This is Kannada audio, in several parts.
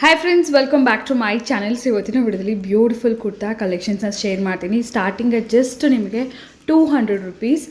Hi friends, welcome back to my channels. ಇವತ್ತಿನ ವಿಡಿಯೋದಲ್ಲಿ ಬ್ಯೂಟಿಫುಲ್ ಕುರ್ತಾ ಕಲೆಕ್ಷನ್ಸ್ನ ಶೇರ್ ಮಾಡ್ತೀನಿ. ಸ್ಟಾರ್ಟಿಂಗ್ ಅಟ್ ಜಸ್ಟ್ ನಿಮಗೆ 200 ರುಪೀಸ್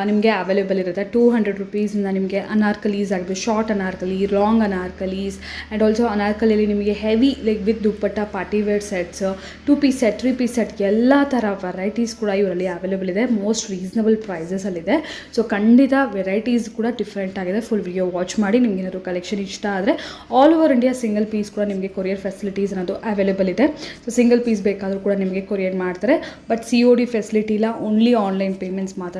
ನಿಮಗೆ ಅವೈಲೇಬಲ್ ಇರುತ್ತೆ. 200 ರುಪೀಸಿಂದ ನಿಮಗೆ ಅನಾರ್ಕಲೀಸ್ ಆಗಿದ್ದು, short anarkali, long anarkalis and also ಅನಾರ್ಕಲಿಯಲ್ಲಿ ನಿಮಗೆ heavy like with dupatta party wear sets, 2 piece set, 3 piece set ಎಲ್ಲ ಥರ ವೆರೈಟೀಸ್ ಕೂಡ ಇವರಲ್ಲಿ ಅವೈಲೇಬಲ್ ಇದೆ. ಮೋಸ್ಟ್ ರೀಸನಬಲ್ ಪ್ರೈಸಸಲ್ಲಿದೆ. ಸೊ ಖಂಡಿತ ವೆರೈಟೀಸ್ ಕೂಡ ಡಿಫ್ರೆಂಟ್ ಆಗಿದೆ. ಫುಲ್ ವಿಡಿಯೋ ವಾಚ್ ಮಾಡಿ. ನಿಮ್ಗೆ ಏನಾದರೂ ಕಲೆಕ್ಷನ್ ಇಷ್ಟ ಆದರೆ all over India single piece ಕೂಡ ನಿಮಗೆ ಕೊರಿಯರ್ ಫೆಸಿಲಿಟೀಸ್ ಅನ್ನೋದು ಅವೈಲೇಬಲ್ ಇದೆ. ಸೊ ಸಿಂಗಲ್ ಪೀಸ್ ಬೇಕಾದರೂ ಕೂಡ ನಿಮಗೆ ಕೊರಿಯರ್ ಮಾಡ್ತಾರೆ. ಬಟ್ COD ಫೆಸಿಲಿಟಿ ಇಲ್ಲ, ಓನ್ಲಿ ಆನ್ಲೈನ್ ಪೇಮೆಂಟ್ಸ್ ಮಾತ್ರ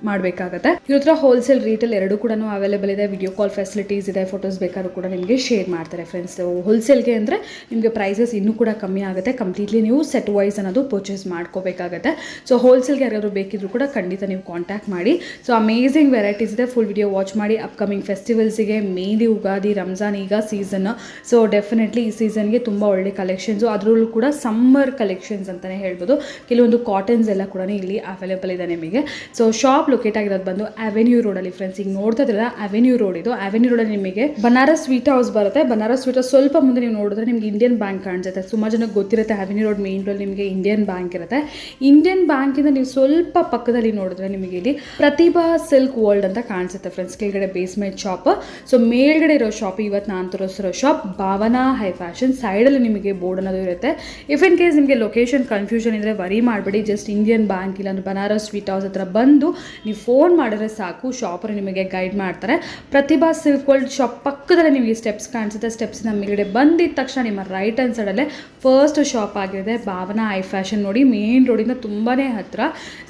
ಮಾಡಬೇಕಾಗುತ್ತೆ. ಇವ್ರ ಹತ್ರ ಹೋಲ್ಸೇಲ್ ರೀಟೇಲ್ ಎರಡೂ ಕೂಡ ಅವೈಲೇಬಲ್ ಇದೆ. ವಿಡಿಯೋ ಕಾಲ್ ಫೆಸಿಲಿಟೀಸ್ ಇದೆ. ಫೋಟೋಸ್ ಬೇಕಾದ್ರೂ ಕೂಡ ನಿಮಗೆ ಶೇರ್ ಮಾಡ್ತಾರೆ ಫ್ರೆಂಡ್ಸ್. ಹೋಲ್ಸೇಲ್ಗೆ ಅಂದರೆ ನಿಮಗೆ ಪ್ರೈಸಸ್ ಇನ್ನೂ ಕೂಡ ಕಮ್ಮಿ ಆಗುತ್ತೆ. ಕಂಪ್ಲೀಟ್ಲಿ ನೀವು ಸೆಟ್ ವೈಸ್ ಅನ್ನೋದು ಪರ್ಚೇಸ್ ಮಾಡ್ಕೋಬೇಕಾಗುತ್ತೆ. ಸೊ ಹೋಲ್ಸೇಲ್ಗೆ ಯಾರಾದರೂ ಬೇಕಿದ್ರು ಕೂಡ ಖಂಡಿತ ನೀವು ಕಾಂಟ್ಯಾಕ್ಟ್ ಮಾಡಿ. ಸೊ ಅಮೇಝಿಂಗ್ ವೆರೈಟೀಸ್ ಇದೆ. ಫುಲ್ ವಿಡಿಯೋ ವಾಚ್ ಮಾಡಿ. ಅಪ್ಕಮಿಂಗ್ ಫೆಸ್ಟಿವಲ್ಸಿಗೆ ಮೇನ್ಲಿ ಯುಗಾದಿ, ರಂಜಾನ್ ಈಗ ಸೀಸನ್. ಸೊ ಡೆಫಿನೆಟ್ಲಿ ಈ ಸೀಸನ್ಗೆ ತುಂಬ ಒಳ್ಳೆ ಕಲೆಕ್ಷನ್ಸು, ಅದರಲ್ಲೂ ಕೂಡ ಸಮ್ಮರ್ ಕಲೆಕ್ಷನ್ಸ್ ಅಂತಲೇ ಹೇಳ್ಬೋದು. ಕೆಲವೊಂದು ಕಾಟನ್ಸ್ ಎಲ್ಲ ಕೂಡ ಇಲ್ಲಿ ಅವೈಲೇಬಲ್ ಇದೆ ನಿಮಗೆ. ಸೊ ಶಾಪ್ ಲೊಕೇಟ್ ಆಗಿರೋದು ಬಂದು ಅವೆನ್ಯೂ ರೋಡಲ್ಲಿ ಫ್ರೆಂಡ್ಸ್. ಈಗ ನೋಡ್ತಾ ಇದ್ರಲ್ಲ, ಅವೆನ್ಯೂ ರೋಡ್ ಇದು. ಅವೆನ್ಯೂ ರೋಡಲ್ಲಿ ನಿಮಗೆ ಬನಾರಸ್ ಸ್ವೀಟ್ ಹೌಸ್ ಬರುತ್ತೆ. ಬನಾರಸ್ ಸ್ವೀಟ್ ಹೌಸ್ ಸ್ವಲ್ಪ ಮುಂದೆ ನೀವು ನೋಡಿದ್ರೆ ನಿಮಗೆ ಇಂಡಿಯನ್ ಬ್ಯಾಂಕ್ ಕಾಣಿಸುತ್ತೆ. ಸುಮಾರು ಜನಕ್ಕೆ ಗೊತ್ತಿರುತ್ತೆ ಅವೆನ್ಯೂ ರೋಡ್ ಮೇನ್ ರೋಡ್ ನಿಮಗೆ ಇಂಡಿಯನ್ ಬ್ಯಾಂಕ್ ಇರುತ್ತೆ. ಇಂಡಿಯನ್ ಬ್ಯಾಂಕಿಂದ ನೀವು ಸ್ವಲ್ಪ ಪಕ್ಕದಲ್ಲಿ ನೋಡಿದ್ರೆ ನಿಮಗೆ ಇಲ್ಲಿ ಪ್ರತಿಭಾ ಸಿಲ್ಕ್ ವರ್ಲ್ಡ್ ಅಂತ ಕಾಣಿಸುತ್ತೆ ಫ್ರೆಂಡ್ಸ್. ಕೆಳಗಡೆ ಬೇಸ್ಮೆಂಟ್ ಶಾಪ್. ಸೊ ಮೇಲ್ಗಡೆ ಇರೋ ಶಾಪ್ ಇವತ್ತು ನಾನು ತೋರಿಸಿರೋ ಶಾಪ್ ಭಾವನಾ ಹೈ ಫ್ಯಾಷನ್. ಸೈಡಲ್ಲಿ ನಿಮಗೆ ಬೋರ್ಡ್ ಅನ್ನೋದು ಇರುತ್ತೆ. ಇಫ್ ಇನ್ ಕೇಸ್ ನಿಮಗೆ ಲೊಕೇಶನ್ ಕನ್ಫ್ಯೂಷನ್ ಇದ್ದರೆ ವರಿ ಮಾಡಬೇಡಿ. ಜಸ್ಟ್ ಇಂಡಿಯನ್ ಬ್ಯಾಂಕ್ ಇಲ್ಲ ಅಂದ್ರೆ ಬನಾರಸ್ ಸ್ವೀಟ್ ಹೌಸ್ ಹತ್ರ ಬಂದು ನೀವು ಫೋನ್ ಮಾಡಿದ್ರೆ ಸಾಕು, ಶಾಪರ್ ನಿಮಗೆ ಗೈಡ್ ಮಾಡ್ತಾರೆ. ಪ್ರತಿಭಾ ಸಿಲ್ಕ್ ವರ್ಲ್ಡ್ ಶಾಪ್ ಪಕ್ಕದಲ್ಲೇ ನಿಮಗೆ ಸ್ಟೆಪ್ಸ್ ಕಾಣಿಸುತ್ತೆ. ಸ್ಟೆಪ್ಸ್ನ ಮೇಲ್ಗಡೆ ಬಂದಿದ್ದ ತಕ್ಷಣ ನಿಮ್ಮ ರೈಟ್ ಹ್ಯಾಂಡ್ ಸೈಡಲ್ಲೇ ಫಸ್ಟ್ ಶಾಪ್ ಆಗಿದೆ ಭಾವನಾ ಹೈ ಫ್ಯಾಷನ್. ನೋಡಿ, ಮೇನ್ ರೋಡಿಂದ ತುಂಬಾ ಹತ್ತಿರ.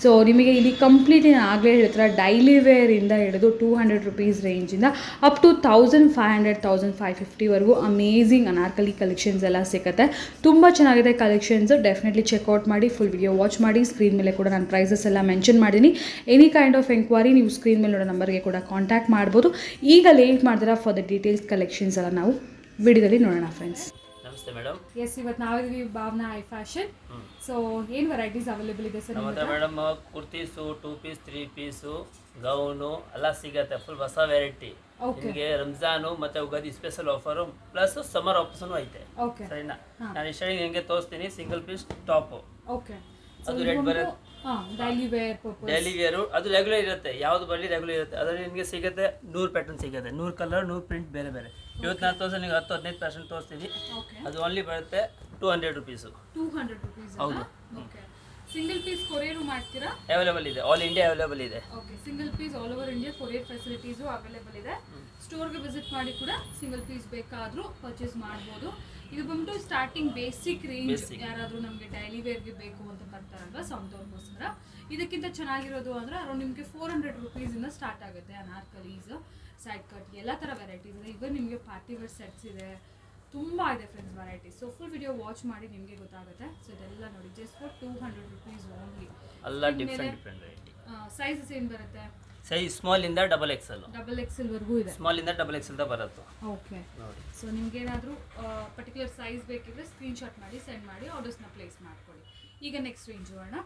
ಸೊ ನಿಮಗೆ ಇಲ್ಲಿ ಕಂಪ್ಲೀಟ್ ಆಗಲೇ ಹೇಳ್ತಾರೆ, ಡೈಲಿ ವೇರಿಂದ ಹಿಡಿದು 200 ರುಪೀಸ್ ರೇಂಜಿಂದ ಅಪ್ ಟು 1500, 1550ವರೆಗೂ ಅಮೇಝಿಂಗ್ ಅನಾರ್ಕಲಿ ಕಲೆಕ್ಷನ್ಸ್ ಎಲ್ಲ ಸಿಗುತ್ತೆ. ತುಂಬ ಚೆನ್ನಾಗಿದೆ ಕಲೆಕ್ಷನ್ಸ್. ಡೆಫಿನೆಟ್ಲಿ ಚೆಕ್ಔಟ್ ಮಾಡಿ. ಫುಲ್ ವಿಡಿಯೋ ವಾಚ್ ಮಾಡಿ. ಸ್ಕ್ರೀನ್ ಮೇಲೆ ಕೂಡ ನಾನು ಪ್ರೈಸಸ್ ಎಲ್ಲ ಮೆನ್ಷನ್ ಮಾಡಿದ್ದೀನಿ. ಎನಿ ಕೈಂಡ್ ಆಫ್ ಎಂಕ್ವೈರಿ ನೀವು ಸ್ಕ್ರೀನ್ ಮೇಲೆ ನೋಡೋ ನಂಬರ್ಗೆ ಕೂಡ ಕಾಂಟ್ಯಾಕ್ಟ್ ಮಾಡ್ಬೋದು. ಈಗ ಲೇಟ್ ಮಾಡಿದ್ರೆ ಫಾರ್ ದ ಡೀಟೇಲ್ಸ್ ಕಲೆಕ್ಷನ್ಸ್ ಎಲ್ಲ ನಾವು ವಿಡಿಯೋದಲ್ಲಿ ನೋಡೋಣ ಫ್ರೆಂಡ್ಸ್. ನಮಸ್ತೆ ಮೇಡಮ್. ಎಸ್, ಇವತ್ತು ನಾವಿದ್ವಿ ಭಾವನಾ ಹೈ ಫ್ಯಾಷನ್. ಸೊ ಏನು ವೆರೈಟೀಸ್ ಅವೈಲೇಬಲ್ ಇದೆ ಸರ್? ನಮ್ಮ madam kurtis, 2 piece, 3 piece, gown ಎಲ್ಲ ಸಿಗತ್ತೆ. ಫುಲ್ ಹೊಸ ವೆರೈಟಿ. ನಿಮಗೆ ರಂಜಾನು ಮತ್ತೆ Ugadi special offer plus summer ಆಫರ್ಸನು ಐತೆ. ಸರಿನಾ? ನಾನು ಇಷ್ಟ ಹೆಂಗೆ ತೋರಿಸ್ತೀನಿ. Single piece top. ಓಕೆ, ಅದು ರೇಟ್ ಬರುತ್ತೆ. Daily wear purpose. Daily wear ಅದು ರೆಗ್ಯುಲರ್ ಇರುತ್ತೆ. ಯಾವ್ದು ಬರಲಿ ರೆಗ್ಯುಲರ್ ಇರುತ್ತೆ. ಅದರಲ್ಲಿ ನಿಮಗೆ ಸಿಗುತ್ತೆ 100 ಪ್ಯಾಟರ್ನ್ ಸಿಗುತ್ತೆ. 100 ಕಲರ್, 100 ಪ್ರಿಂಟ್ ಬೇರೆ ಬೇರೆ. ಇವತ್ತು ನಾನು ತೋರಿಸಿ ನಿಮಗೆ 10-15% ತೋರಿಸ್ತೀನಿ. ಅದು ಓನ್ಲಿ ಬರುತ್ತೆ 200 ರುಪೀಸು. 200 ರುಪೀಸ್. ಹೌದು. ಓಕೆ, ಸಿಂಗಲ್ ಪೀಸ್ ಕೊರಿಯರ್ ಮಾಡ್ತೀರಾ? ಅವೈಲೇಬಲ್ ಇದೆ. ಆಲ್ ಇಂಡಿಯಾ ಅವೈಲೇಬಲ್ ಇದೆ. Okay, single piece all over India courier facilities available ಇದೆ. ಸ್ಟೋರ್ಗೆ ವಿಸಿಟ್ ಮಾಡಿ ಕೂಡ ಸಿಂಗಲ್ ಪೀಸ್ ಬೇಕಾದರೂ ಪರ್ಚೇಸ್ ಮಾಡ್ಬೋದು. ಇದು ಬಂದ್ಬಿಟ್ಟು ಸ್ಟಾರ್ಟಿಂಗ್ ಬೇಸಿಕ್ ರೇಂಜ್. ಯಾರಾದರೂ ನಮಗೆ ಡೈಲಿ ವೇರ್ಗೆ ಬೇಕು ಅಂತ ಬರ್ತಾರಲ್ವ, ಸೌಂದರ್ಗೋಸ್ಕರ. ಇದಕ್ಕಿಂತ ಚೆನ್ನಾಗಿರೋದು ಅಂದರೆ ಅರೌಂಡ್ ನಿಮಗೆ 400 ರುಪೀಸಿಂದ ಸ್ಟಾರ್ಟ್ ಆಗುತ್ತೆ. ಅನಾರ್ಕಲೀಸ್, ಸೈಡ್ ಕಟ್ ಎಲ್ಲ ಥರ ವೆರೈಟೀಸ್ ಇದೆ. ಈಗ ನಿಮಗೆ ಪಾರ್ಟಿ ವೇರ್ ಸೆಟ್ಸ್ ಇದೆ. ತುಂಬ ಇದೆ friends varieties. So full video watch ಮಾಡಿ ನಿಮಗೆ ಗೊತ್ತಾಗುತ್ತೆ. ಸೊ ಇದೆಲ್ಲ ನೋಡಿ, ಜಸ್ಟ್ ಫಾರ್ 200 ರುಪೀಸ್ ಓನ್ಲಿ. ಎಲ್ಲ ಡಿಫ್ರೆಂಟ್ ವೆರೈಟಿ. ಸೈಜಸ್ ಏನು ಬರುತ್ತೆ? ಸೈಜ್ ಸ್ಮಾಲ್ ಇಂದ ಡಬಲ್ ಎಕ್ಸೆಲ್. ಡಬಲ್ ಎಕ್ಸೆಲ್ ವರೆಗೂ ಇದೆ. ಸ್ಮಾಲ್ ಇಂದ ಡಬಲ್ ಎಕ್ಸೆಲ್ ದ ಬರುತ್ತೆ. ಓಕೆ, ಸೊ ನಿಮ್ಗೆ ಏನಾದರೂ ಪರ್ಟಿಕ್ಯುಲರ್ ಸೈಜ್ ಬೇಕಿದ್ರೆ ಸ್ಕ್ರೀನ್ಶಾಟ್ ಮಾಡಿ ಸೆಂಡ್ ಮಾಡಿ ಆರ್ಡರ್ಸ್ನ ಪ್ಲೇಸ್ ಮಾಡ್ಕೊಳ್ಳಿ. ಈಗ ನೆಕ್ಸ್ಟ್ ರೇಂಜ್ ಹೋಗೋಣ.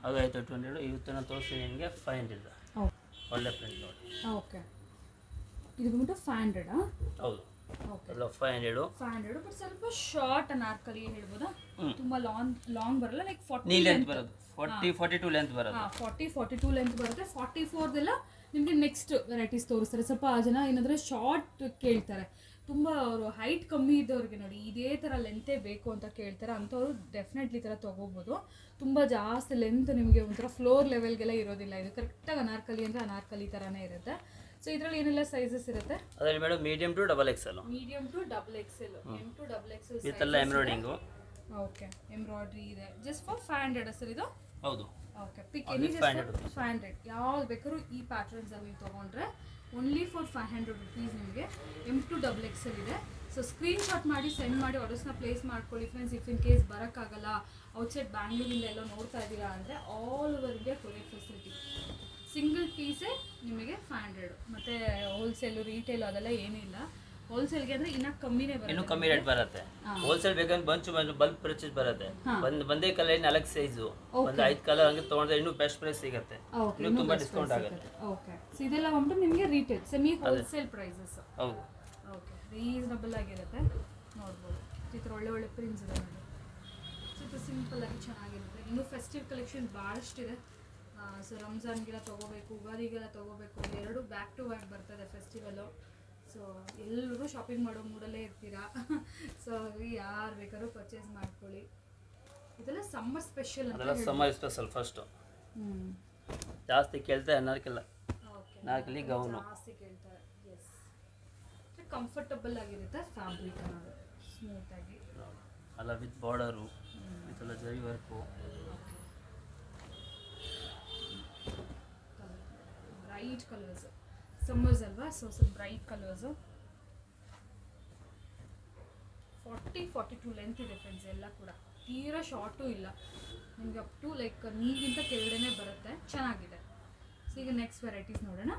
ಅದು ಆಯಿತು 200. ಇವತ್ತು ನಾನು ತೋರಿಸ್ತೀನಿ ನಿಮಗೆ 500. ಒಳ್ಳೆ ಪ್ರಿಂಟ್ ನೋಡಿ. ಓಕೆ, ಇದು ಬಂದ್ಬಿಟ್ಟು 500. ಹೌದು. ಓಕೆ, 500 ಬಟ್ ಸ್ವಲ್ಪ ಶಾರ್ಟ್ ಅನಾರ್ಕಲಿ ಹೇಳ್ಬೋದಾ? ತುಂಬ ಲಾಂಗ್ ಬರಲ್ಲ. ಲೈಕ್ 40 ಲೆಂತ್ ಬರುತ್ತೆ. 42 ಲೆಂತ್ ಬರುತ್ತೆ. 42 ಲೆಂತ್ ಬರುತ್ತೆ. 44ದೆಲ್ಲ ನಿಮಗೆ ನೆಕ್ಸ್ಟ್ ವೆರೈಟೀಸ್ ತೋರಿಸ್ತಾರೆ. ಸ್ವಲ್ಪ ಜನ ಏನಂದರೆ ಶಾರ್ಟ್ ಕೇಳ್ತಾರೆ. ತುಂಬ ಅವರು ಹೈಟ್ ಕಮ್ಮಿ ಇದ್ದವ್ರಿಗೆ ನೋಡಿ ಇದೇ ಥರ ಲೆಂತೇ ಬೇಕು ಅಂತ ಕೇಳ್ತಾರೆ. ಅಂಥವ್ರು ಡೆಫಿನೆಟ್ಲಿ ಈ ಥರ ತೊಗೋಬೋದು. ತುಂಬ ಜಾಸ್ತಿ ಲೆಂತ್ ನಿಮಗೆ ಒಂಥರ ಫ್ಲೋರ್ ಲೆವೆಲ್ಗೆಲ್ಲ ಇರೋದಿಲ್ಲ. ಇದು ಕರೆಕ್ಟಾಗಿ ಅನಾರ್ಕಲಿ ಅಂದರೆ ಅನಾರ್ಕಲಿ ಥರನೇ ಇರುತ್ತೆ. ಸೊ ಇದರಲ್ಲಿ ಏನೆಲ್ಲ ಸೈಜಸ್ ಇರುತ್ತೆ? ಅದರಲ್ಲಿ madam medium to double XL. Medium to double XL, M to double XL ಇದೆಲ್ಲ ಎಂಬ್ರಾಯ್ಡಿಂಗು. ಓಕೆ, ಎಂಬ್ರಾಯ್ಡ್ರಿ ಇದೆ. ಜಸ್ಟ್ ಫಾರ್ 500 ಸರ್ ಇದು? ಹೌದು. Okay, pick any just 500. ಯಾವ್ದು ಬೇಕಾದ್ರೂ ಈ ಪ್ಯಾಟರ್ನ್ಸ್ ಅಲ್ಲಿ ತೊಗೊಂಡ್ರೆ ಓನ್ಲಿ ಫಾರ್ 500 ರುಪೀಸ್ ನಿಮಗೆ ಎಮ್ ಟು ಡಬಲ್ ಎಕ್ಸೆಲ್ ಇದೆ. ಸೊ ಸ್ಕ್ರೀನ್ಶಾಟ್ ಮಾಡಿ ಸೆಂಡ್ ಮಾಡಿ ಆರ್ಡರ್ಸ್ನ ಪ್ಲೇಸ್ ಮಾಡ್ಕೊಳ್ಳಿ ಫ್ರೆಂಡ್ಸ್. ಇಫ್ ಇನ್ ಕೇಸ್ ಬರೋಕ್ಕಾಗಲ್ಲ, ಔಟ್ಸೈಡ್ ಬ್ಯಾಂಗ್ಳೂರಿಂದ ಎಲ್ಲ ನೋಡ್ತಾ ಇದ್ದೀರಾ ಅಂದರೆ all over India courier facility. Single ಪೀಸೇ ನಿಮಗೆ 500. ಮತ್ತು ಹೋಲ್ಸೇಲು, ರೀಟೇಲು ಅದೆಲ್ಲ ಏನಿಲ್ಲ. ಹೋಲ್ಸೇಲ್ಗೆ ಅಂದರೆ ಇನ್ನೂ ಕಮ್ಮಿನೇ ಬರುತ್ತೆ. ಇನ್ನೂ ಕಮ್ಮಿ ರೇಟ್ ಬರುತ್ತೆ. ಹೋಲ್ಸೇಲ್ ಬೇಕಂದ್ರೆ ಬಲ್ಕ್ ಪರ್ಚೇಸ್ ಬರುತ್ತೆ. ಒಂದೇ ಕಲರ್ 4 ಸೈಜು, ಒಂದು 5 ಕಲರ್ ಹಂಗೆ ತೊಗೊಂಡ್ರೆ ಇನ್ನೂ ಬೆಸ್ಟ್ ಪ್ರೈಸ್ ಸಿಗುತ್ತೆ. ಇನ್ನೂ ತುಂಬ ಡಿಸ್ಕೌಂಟ್ ಆಗುತ್ತೆ. ಓಕೆ, ಸೊ ಇದೆಲ್ಲ ಬಂದ್ಬಿಟ್ಟು ನಿಮಗೆ ರೀಟೇಲ್ ಸೆಮಿ ಹೋಲ್ಸೇಲ್ ಪ್ರೈಸಸ್. ಹೌದು. ಓಕೆ, ರೀಸನಬಲ್ ಆಗಿರುತ್ತೆ. ನೋಡ್ಬೋದು ಈ ಥರ ಥರ ಒಳ್ಳೆ ಒಳ್ಳೆ ಪ್ರಿಂಟ್ಸ್ ಇದೆ ನೋಡಿ. ಸ್ವಲ್ಪ ಸಿಂಪಲ್ಲಾಗಿ ಚೆನ್ನಾಗಿರುತ್ತೆ. ಇನ್ನೂ ಫೆಸ್ಟಿವ್ ಕಲೆಕ್ಷನ್ ಭಾಳಷ್ಟಿದೆ. ಸೊ ರಂಜಾನ್ಗೆಲ್ಲ ತೊಗೋಬೇಕು, ಯುಗಾದಿಗೆಲ್ಲ ತೊಗೋಬೇಕು, ಎರಡು ಬ್ಯಾಕ್ ಟು ಬ್ಯಾಕ್ ಬರ್ತದೆ ಫೆಸ್ಟಿವಲು. ಸೊ ಎಲ್ಲರೂ ಶಾಪಿಂಗ್ ಮಾಡೋ ಮೂಡಲ್ಲೇ ಇರ್ತೀರಾ. ಸೊ ಯಾರು ಬೇಕಾದ್ರೂ ಪರ್ಚೇಸ್ ಮಾಡ್ಕೊಳ್ಳಿ. ಇದೆಲ್ಲ ಸಮ್ಮರ್ ಸ್ಪೆಷಲ್ ಅದೆಲ್ಲ ಸಮ್ಮರ್ ಸ್ಪೆಷಲ್. ಫಸ್ಟು ಜಾಸ್ತಿ ಕೇಳ್ತಾರೆ ಅನಾರ್ಕಲ್ಲ, ಅನಾರ್ಕಲಿ ಗೌನು ಜಾಸ್ತಿ ಕೇಳ್ತಾರೆ. ಎಸ್, ಕಂಫರ್ಟಬಲ್ ಆಗಿರುತ್ತೆ ಫ್ಯಾಬ್ರಿಕ್ ಅನ್ನೋದು, ಸ್ಮೂತಾಗಿ ಅಲ್ಲ ವಿತ್ ಬಾರ್ಡರು ವಿತ್ ಜರಿ ವರ್ಕು. ಬ್ರೈಟ್ ಕಲರ್ಸ್, ಸಮ್ಮರ್ಸ್ ಅಲ್ವಾ, ಸೊ ಸ್ವಲ್ಪ ಬ್ರೈಟ್ ಕಲರ್ಸು. 40-42 ಲೆಂತ್ ಇದೆ ಫ್ರೆಂಡ್ಸ್. ಎಲ್ಲ ಕೂಡ ತೀರಾ ಶಾರ್ಟು ಇಲ್ಲ, ನಿಮಗೆ ಅಪ್ ಟು ಲೈಕ್ ನೀಗಿಂತ ಕೆಳಗಡೆನೇ ಬರುತ್ತೆ. ಚೆನ್ನಾಗಿದೆ. ಸೊ ಈಗ ನೆಕ್ಸ್ಟ್ ವೆರೈಟೀಸ್ ನೋಡೋಣ.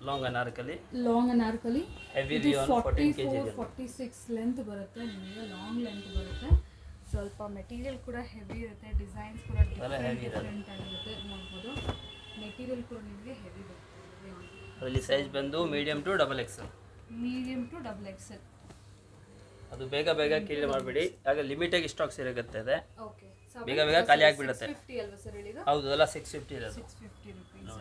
Long Anarkali, long Anarkali heavy ಇದು ರಿಯಾನ್ 44-46 ಲೆಂತ್ ಬರುತ್ತೆ ನಿಮಗೆ, ಲಾಂಗ್ ಲೆಂತ್ ಬರುತ್ತೆ. ಸ್ವಲ್ಪ ಮೆಟೀರಿಯಲ್ ಕೂಡ ಹೆವಿ ಇರುತ್ತೆ, ಡಿಸೈನ್ಸ್ ಕೂಡ ಡಿಫ್ರೆಂಟ್ ಆಗಿರುತ್ತೆ. ನೋಡ್ಬೋದು ಮೆಟೀರಿಯಲ್ ಕೂಡ ನಿಮಗೆ ಹೆವಿ ಬರುತ್ತೆ. ಅದರಲ್ಲಿ ಸೈಜ್ ಬಂದು medium to XXL. Medium to XXL. ಅದು ಬೇಗ ಬೇಗ ಕ್ಲಿಯರ್ ಮಾಡಬೇಡಿ, ಆಗ ಲಿಮಿಟಾಗಿ ಸ್ಟಾಕ್ಸ್ ಇರುತ್ತೆ. ಇದೆ ಓಕೆ, ಬೇಗ ಬೇಗ ಖಾಲಿ ಆಗಿಬಿಡುತ್ತೆ. 650 ಅಲ್ವಾ ಸರ್ ಹೇಳಿದ್ದು? ಹೌದು, ಅದೆಲ್ಲ 650 ಇರೋದು. 650 ರೂಪೀಸ್.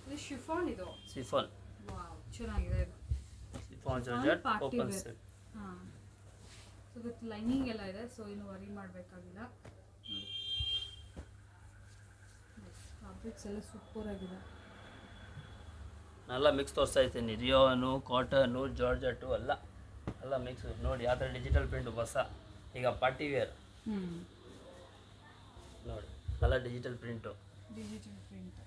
ಇದು ಶಿಫಾನ್, ಇದು ಸಿಫಾನ್. ವಾವ್, ಚೆನ್ನಾಗಿದೆ ಇದು. Chiffon georgette open set. ಹಾಂ, ಸೊ ವಿತ್ ಲೈನಿಂಗ್ ಎಲ್ಲ ಇದೆ. ಸೊ ಇನ್ನು ವರಿ ಮಾಡಬೇಕಾಗಿಲ್ಲ. ಫ್ಯಾಬ್ರಿಕ್ಸ್ ಎಲ್ಲ ಸೂಪರ್ ಆಗಿದೆ. ನಾನೆಲ್ಲ ಮಿಕ್ಸ್ ತೋರಿಸ್ತಾ ಇರ್ತೀನಿ. ರಿಯೋನು, ಕಾಟನು, ಜಾರ್ಜೆಟು ಎಲ್ಲ ಮಿಕ್ಸ್ ನೋಡಿ. ಆ ಥರ ಡಿಜಿಟಲ್ ಪ್ರಿಂಟು ಹೊಸ, ಈಗ ಪಾರ್ಟಿ ವೇರ್ ನೋಡಿ, ಎಲ್ಲ digital print, digital print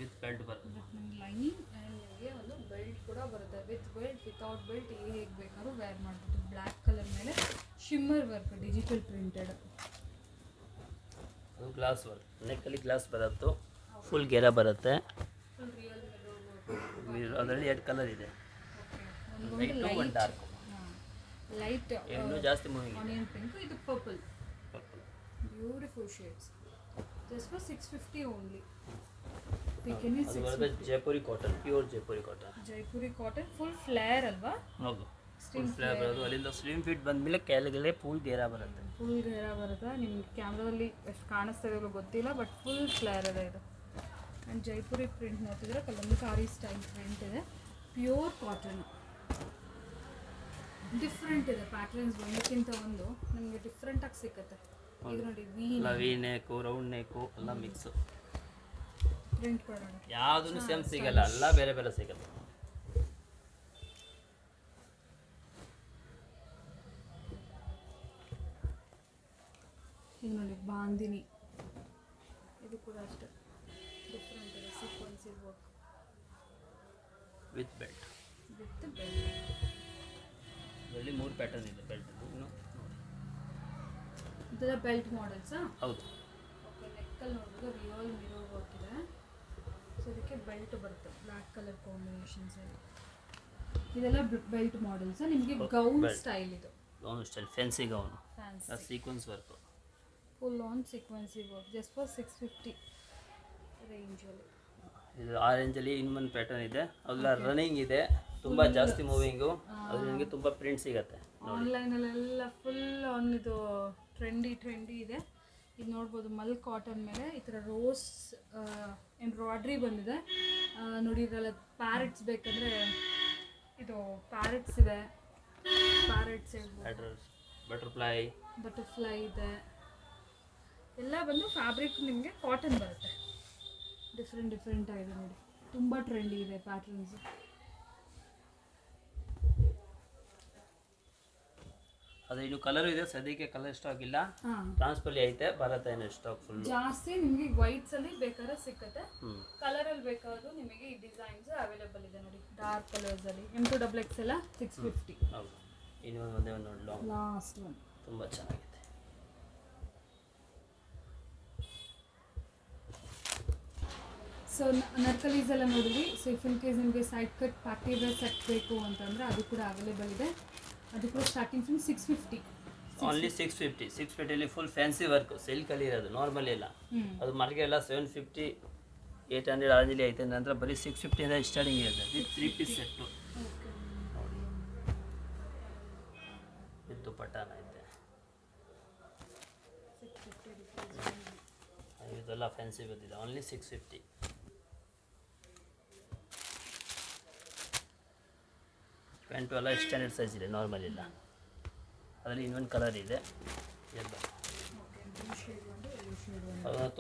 with belt ಬರುತ್ತೆ. ಲೈನಿಂಗ್ ಆ್ಯಂಡ್ ನಿಮಗೆ ಒಂದು ಬೆಲ್ಟ್ ಕೂಡ ಬರುತ್ತೆ. ವಿತ್ ಬೆಲ್ಟ್, ವಿತೌಟ್ ಬೆಲ್ಟ್ ಹೇಗೆ ಬೇಕಾದ್ರೂ ವೇರ್ ಮಾಡ್ಬೋದು. ಬ್ಲ್ಯಾಕ್ ಕಲರ್ ಮೇಲೆ ಶಿಮ್ಮರ್ ವರ್ಕ್, ಡಿಜಿಟಲ್ ಪ್ರಿಂಟೆಡ್. ಅದು ಗ್ಲಾಸ್ ವರ್ಕ್, ನೆಕ್ಕಲ್ಲಿ ಗ್ಲಾಸ್ ಬರುತ್ತೆ, ಫುಲ್ ಗೆರ ಬರುತ್ತೆ. ಫುಲ್ ರಿಯಲ್ ಅದರಲ್ಲಿ 2 ಕಲರ್ ಇದೆ, ಲೈಟು ಒಂದು ಡಾರ್ಕು. ಲೈಟ್ ಇನ್ನೂ ಜಾಸ್ತಿ ಮೂವಿಂಗ್ ಆನಿಯನ್ ಪಿಂಕ್, ಇದು purple. Beautiful shades. Just for 650 only. ಅದು ಬರುತ್ತೆ Jaipuri cotton, pure Jaipuri cotton. Jaipuri cotton full flare ಅಲ್ವಾ? ಹೌದು, ಫುಲ್ ಫ್ಲೇರ್ ಬರೋದು. ಅಲ್ಲಿಂದ ಸ್ಲಿಮ್ ಫಿಟ್ ಬಂದಮೇಲೆ ಕೆಳಗಡೆ ಫುಲ್ ಗೇರ ಬರುತ್ತೆ. ಫುಲ್ ಗೇರ ಬರುತ್ತೆ. ನಿಮ್ಗೆ ಕ್ಯಾಮ್ರಾದಲ್ಲಿ ಎಷ್ಟು ಕಾಣಿಸ್ತಾ ಇದೆಯೋ ಗೊತ್ತಿಲ್ಲ, ಬಟ್ ಫುಲ್ ಫ್ಲೇರ್ ಇದೆ ಇದು. ಆ್ಯಂಡ್ ಜೈಪುರಿ ಪ್ರಿಂಟ್ ನೋಡ್ತಿದ್ರೆ ಕಲಂಕಾರಿ ಸ್ಟೈಲ್ ಪ್ರಿಂಟ್ ಇದೆ. ಪ್ಯೂರ್ ಕಾಟನ್, ಡಿಫ್ರೆಂಟ್ ಇದೆ. ಪ್ಯಾಟರ್ನ್ಸ್ ಒಂದಕ್ಕಿಂತ ಒಂದು ನಿಮಗೆ ಡಿಫ್ರೆಂಟಾಗಿ ಸಿಗುತ್ತೆ. ಈಗ ನೋಡಿ ವಿ ನೆಕು, ರೌಂಡ್ ನೆಕು ಎಲ್ಲ ಮಿಕ್ಸು. ಪ್ರಿಂಟ್ ಕೊಡೋಣ, ಯಾವುದೂ ಸೇಮ್ ಸಿಗಲ್ಲ, ಎಲ್ಲ ಬೇರೆ ಬೇರೆ ಸಿಗಲ್ಲ. ಈಗ ನೋಡಿ ಬಾಂದಿನಿ, ಇದು ಕೂಡ ಅಷ್ಟೇ ಡಿಫ್ರೆಂಟ್ ಇದೆ. ಸೀಕ್ವೆನ್ಸಿ ವರ್ಕ್ ವಿತ್ ಬೆಲ್ಟ್. ಇದರಲ್ಲಿ 3 ಪ್ಯಾಟರ್ನ್ ಇದೆ ಬೆಲ್ಟ್. ಇದೆಲ್ಲ ಬೆಲ್ಟ್ ಮಾಡೆಲ್ಸಾ? ಹೌದು. ಓಕೆ, ನೆಕ್ಕಲ್ಲಿ ನೋಡಿದ್ರೆ ರಿಯಲ್ ಮಿರರ್ ವರ್ಕ್ ಇದೆ. ಸೊ ಇದಕ್ಕೆ ಬೆಲ್ಟ್ ಬರುತ್ತೆ, ಬ್ಲ್ಯಾಕ್ ಕಲರ್ ಕಾಂಬಿನೇಷನ್ಸ್. ಇದೆಲ್ಲ ಬೆಲ್ಟ್ ಮಾಡೆಲ್ಸ್. ನಿಮಗೆ ಗೌನ್ ಸ್ಟೈಲ್, ಇದು gown style, fancy gown, fancy sequence work, full on ಸೀಕ್ವೆನ್ಸಿ work. Just for 650 ರೇಂಜಲ್ಲಿ. ಇದು ಆ ರೇಂಜಲ್ಲಿ ಇನ್ನೊಂದು ಪ್ಯಾಟರ್ನ್ ಇದೆ, ಅದೆಲ್ಲ ರನ್ನಿಂಗ್ ಇದೆ, ತುಂಬ ಜಾಸ್ತಿ ಮೂವಿಂಗು. ಅದು ನಿಮಗೆ ತುಂಬ ಪ್ರಿಂಟ್ ಸಿಗುತ್ತೆ. ಆನ್ಲೈನಲ್ಲೆಲ್ಲ ಫುಲ್ ಆನ್ ಇದು ಟ್ರೆಂಡಿ ಇದೆ. ಇದು ನೋಡ್ಬೋದು, ಮಲ್ ಕಾಟನ್ ಮೇಲೆ ಈ ಥರ ರೋಸ್ ಎಂಬ್ರಾಯ್ಡ್ರಿ ಬಂದಿದೆ ನೋಡಿ. ಇದರಲ್ಲಿ ಪ್ಯಾರೆಟ್ಸ್ ಬೇಕಂದರೆ ಇದು ಪ್ಯಾರೆಟ್ಸ್ ಇದೆ, ಪ್ಯಾರೆಟ್ಸ್ ಬಟರ್ಫ್ಲೈ ಇದೆ. ಎಲ್ಲ ಬಂದು ಫ್ಯಾಬ್ರಿಕ್ ನಿಮಗೆ ಕಾಟನ್ ಬರುತ್ತೆ. ಡಿಫ್ರೆಂಟ್ ಆಗಿದೆ ನೋಡಿ, ತುಂಬ ಟ್ರೆಂಡಿ ಇದೆ ಪ್ಯಾಟರ್ನ್ಸ್. ಅದು ಇನ್ನು ಕಲರ್ ಇದೆ, ಸದ್ಯಕ್ಕೆ ಕಲರ್ ಸ್ಟಾಕ್ ಇಲ್ಲ. ಟ್ರಾನ್ಸ್ಪರ್ಲಿ ಐತೆ, ಬರುತ್ತೆ ಏನೋ ಸ್ಟಾಕ್ ಫುಲ್ ಜಾಸ್ತಿ. ನಿಮಗೆ ವೈಟ್ಸ್ ಅಲ್ಲಿ ಬೇಕಾದ್ರೆ ಸಿಕ್ಕತ್ತೆ, ಕಲರ್ ಅಲ್ಲಿ ಬೇಕಾದ್ರೂ ನಿಮಗೆ ಈ ಡಿಸೈನ್ಸ್ ಅವೈಲೇಬಲ್ ಇದೆ ನೋಡಿ. ಡಾರ್ಕ್ ಕಲರ್ಸ್ ಅಲ್ಲಿ M2XX ಎಲ್ಲ 650. ಹೌದು. ಇನ್ನು ಒಂದೇ ಒಂದು ನೋಡಿ, ಲಾಸ್ಟ್ ಒನ್ ತುಂಬ ಚೆನ್ನಾಗಿದೆ. ಸೊ ನರ್ಕಲೀಸ್ ಎಲ್ಲ ನೋಡಿದ್ವಿ. ಸೊ ಇಫ್ ಇನ್ ಕೇಸ್ ನಿಮಗೆ side cut party wear set ಬೇಕು ಅಂತಂದರೆ ಅದು ಕೂಡ ಅವೈಲೇಬಲ್ ಇದೆ. ಅದು ಕೂಡ starting from 650. Only 650. 650 full fancy work, ಸಿಲ್ಕಲ್ಲಿ ಇರೋದು, ನಾರ್ಮಲ್ ಇಲ್ಲ. ಅದು ಮಾರ್ಕೆಟ್ ಎಲ್ಲ 750, 800 ಆರ್ಜಲ್ಲಿ ಐತೆ. ನಂತರ ಬರೀ 650 ಸ್ಟಾರ್ಟಿಂಗ್ ಇರುತ್ತೆ ವಿತ್ 3 ಪೀಸ್ ಸೆಟ್ಟು. ದುಪ್ಪಟ್ಟಾನ ಐತೆ. ಇದೆಲ್ಲ ಫ್ಯಾನ್ಸಿ ಬಂದಿದೆ, ಓನ್ಲಿ 650. ಪ್ಯಾಂಟು ಎಲ್ಲ ಸ್ಟ್ಯಾಂಡರ್ಡ್ ಸೈಜ್ ಇದೆ, ನಾರ್ಮಲ್ ಇಲ್ಲ. ಅದರಲ್ಲಿ ಇನ್ನೊಂದು ಕಲರ್ ಇದೆ ಎಲ್ಲ.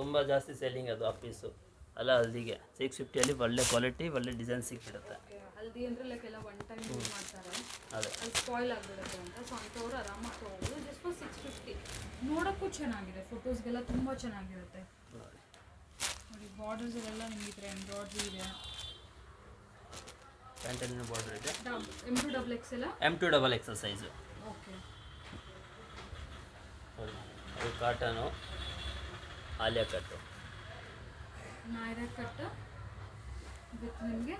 ತುಂಬ ಜಾಸ್ತಿ ಸೆಲ್ಲಿಂಗ್ ಅದು ಆ ಪೀಸು ಅಲ್ಲ. ಹಲ್ದಿಗೆ 650 ಒಳ್ಳೆ ಕ್ವಾಲಿಟಿ, ಒಳ್ಳೆ ಡಿಸೈನ್ ಸಿಕ್ಬಿಡುತ್ತೆ. ಹಲ್ದಿ ಅಂದರೆ ಲೈಕ್ ಎಲ್ಲ ಒನ್ ಟೈಮ್ ಯೂಸ್ ಮಾಡ್ತಾರೆ, ಅದೇ ಅಲ್ಲಿ ಸ್ಪಾಯ್ಲ್ ಆಗಿಬಿಡುತ್ತೆ ಅಂತ. ಸೊ ಅಂಥವ್ರು ಆರಾಮಾಗಿ ತೊಗೊಬೋದು. Just for 650. ನೋಡೋಕ್ಕೂ ಚೆನ್ನಾಗಿದೆ, ಫೋಟೋಸ್ಗೆಲ್ಲ ತುಂಬ ಚೆನ್ನಾಗಿರುತ್ತೆ ನೋಡಿ. ನೋಡಿ ಬಾರ್ಡರ್ಸಲ್ಲೆಲ್ಲ ನಿಮಗೆ ಈ ಥರ ಎಂಬ್ರಾಯ್ಡ್ರಿ ಇದೆ. ಪ್ಯಾಂಟಲ್ಲಿನ ಬಾರ್ಡರ್ ಇದೆ. M2XX M2XX size. ಓಕೆ. ಅದು cotton, Alia cut, Naira cut with ನಿಮಗೆ